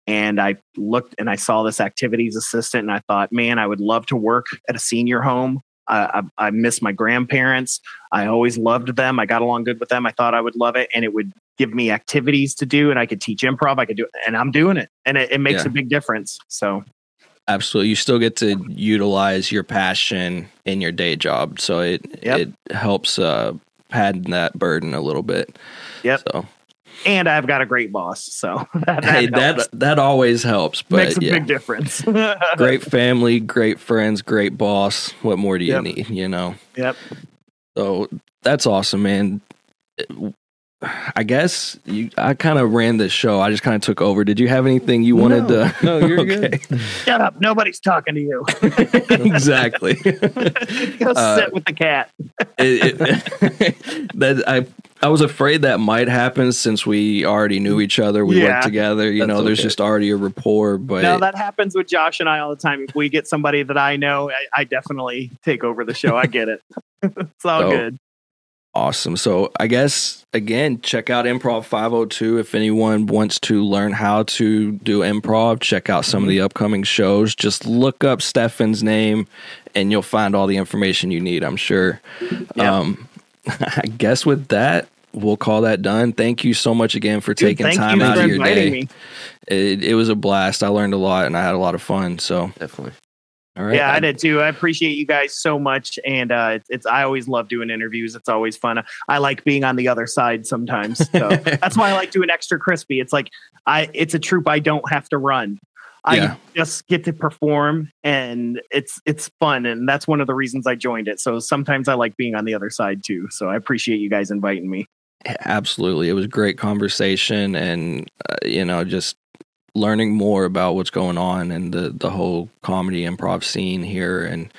And I looked and I saw this activities assistant and I thought, man, I would love to work at a senior home. I miss my grandparents. I always loved them. I got along good with them. I thought I would love it. And it would give me activities to do and I could teach improv. I could do it. And I'm doing it. And it makes a big difference. So.
Absolutely. You still get to utilize your passion in your day job. So it helps pad that burden a little bit.
Yep.
So.
And I've got a great boss, so
that always helps. But
makes a big difference.
Great family, great friends, great boss. What more do you need?
Yep.
So that's awesome, man. I guess I kind of ran this show. I just kind of took over. Did you have anything you wanted to?
No, you're good.
Shut up. Nobody's talking to you.
Exactly.
Go sit with the cat.
I was afraid that might happen since we already knew each other. We worked together. There's just already a rapport. But
no, that happens with Josh and I all the time. If we get somebody that I know, I definitely take over the show. I get it. It's all good.
Awesome. So I guess, again, check out Improv 502. If anyone wants to learn how to do improv, check out some of the upcoming shows. Just look up Stefan's name and you'll find all the information you need, I'm sure. Yep. I guess with that, we'll call that done. Thank you so much again for taking time out of your day. It was a blast. I learned a lot and I had a lot of fun. So
definitely.
All right.
Yeah, I did too. I appreciate you guys so much, and I always love doing interviews. It's always fun. I like being on the other side sometimes, so that's why I like doing Extra Crispy. It's like it's a troop I don't have to run. I just get to perform, and it's fun, and that's one of the reasons I joined it. So sometimes I like being on the other side too. So I appreciate you guys inviting me.
Absolutely, it was a great conversation, and just learning more about what's going on and the whole comedy improv scene here and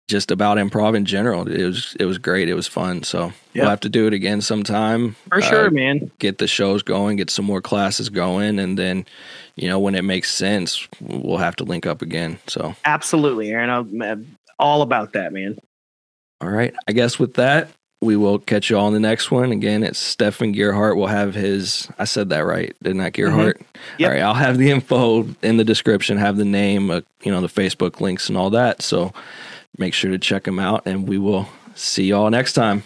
just about improv in general. It was great. It was fun. So we'll have to do it again sometime.
For sure, man.
Get the shows going, get some more classes going. And then, when it makes sense, we'll have to link up again. So
absolutely, Aaron. I'm all about that, man.
All right. I guess with that, we will catch you all in the next one. Again, it's Stefan Gearhart. We'll have I said that right, didn't I, Gearhart?
Mm-hmm. Yep.
All right, I'll have the info in the description, have the name, the Facebook links and all that. So make sure to check them out, and we will see y'all next time.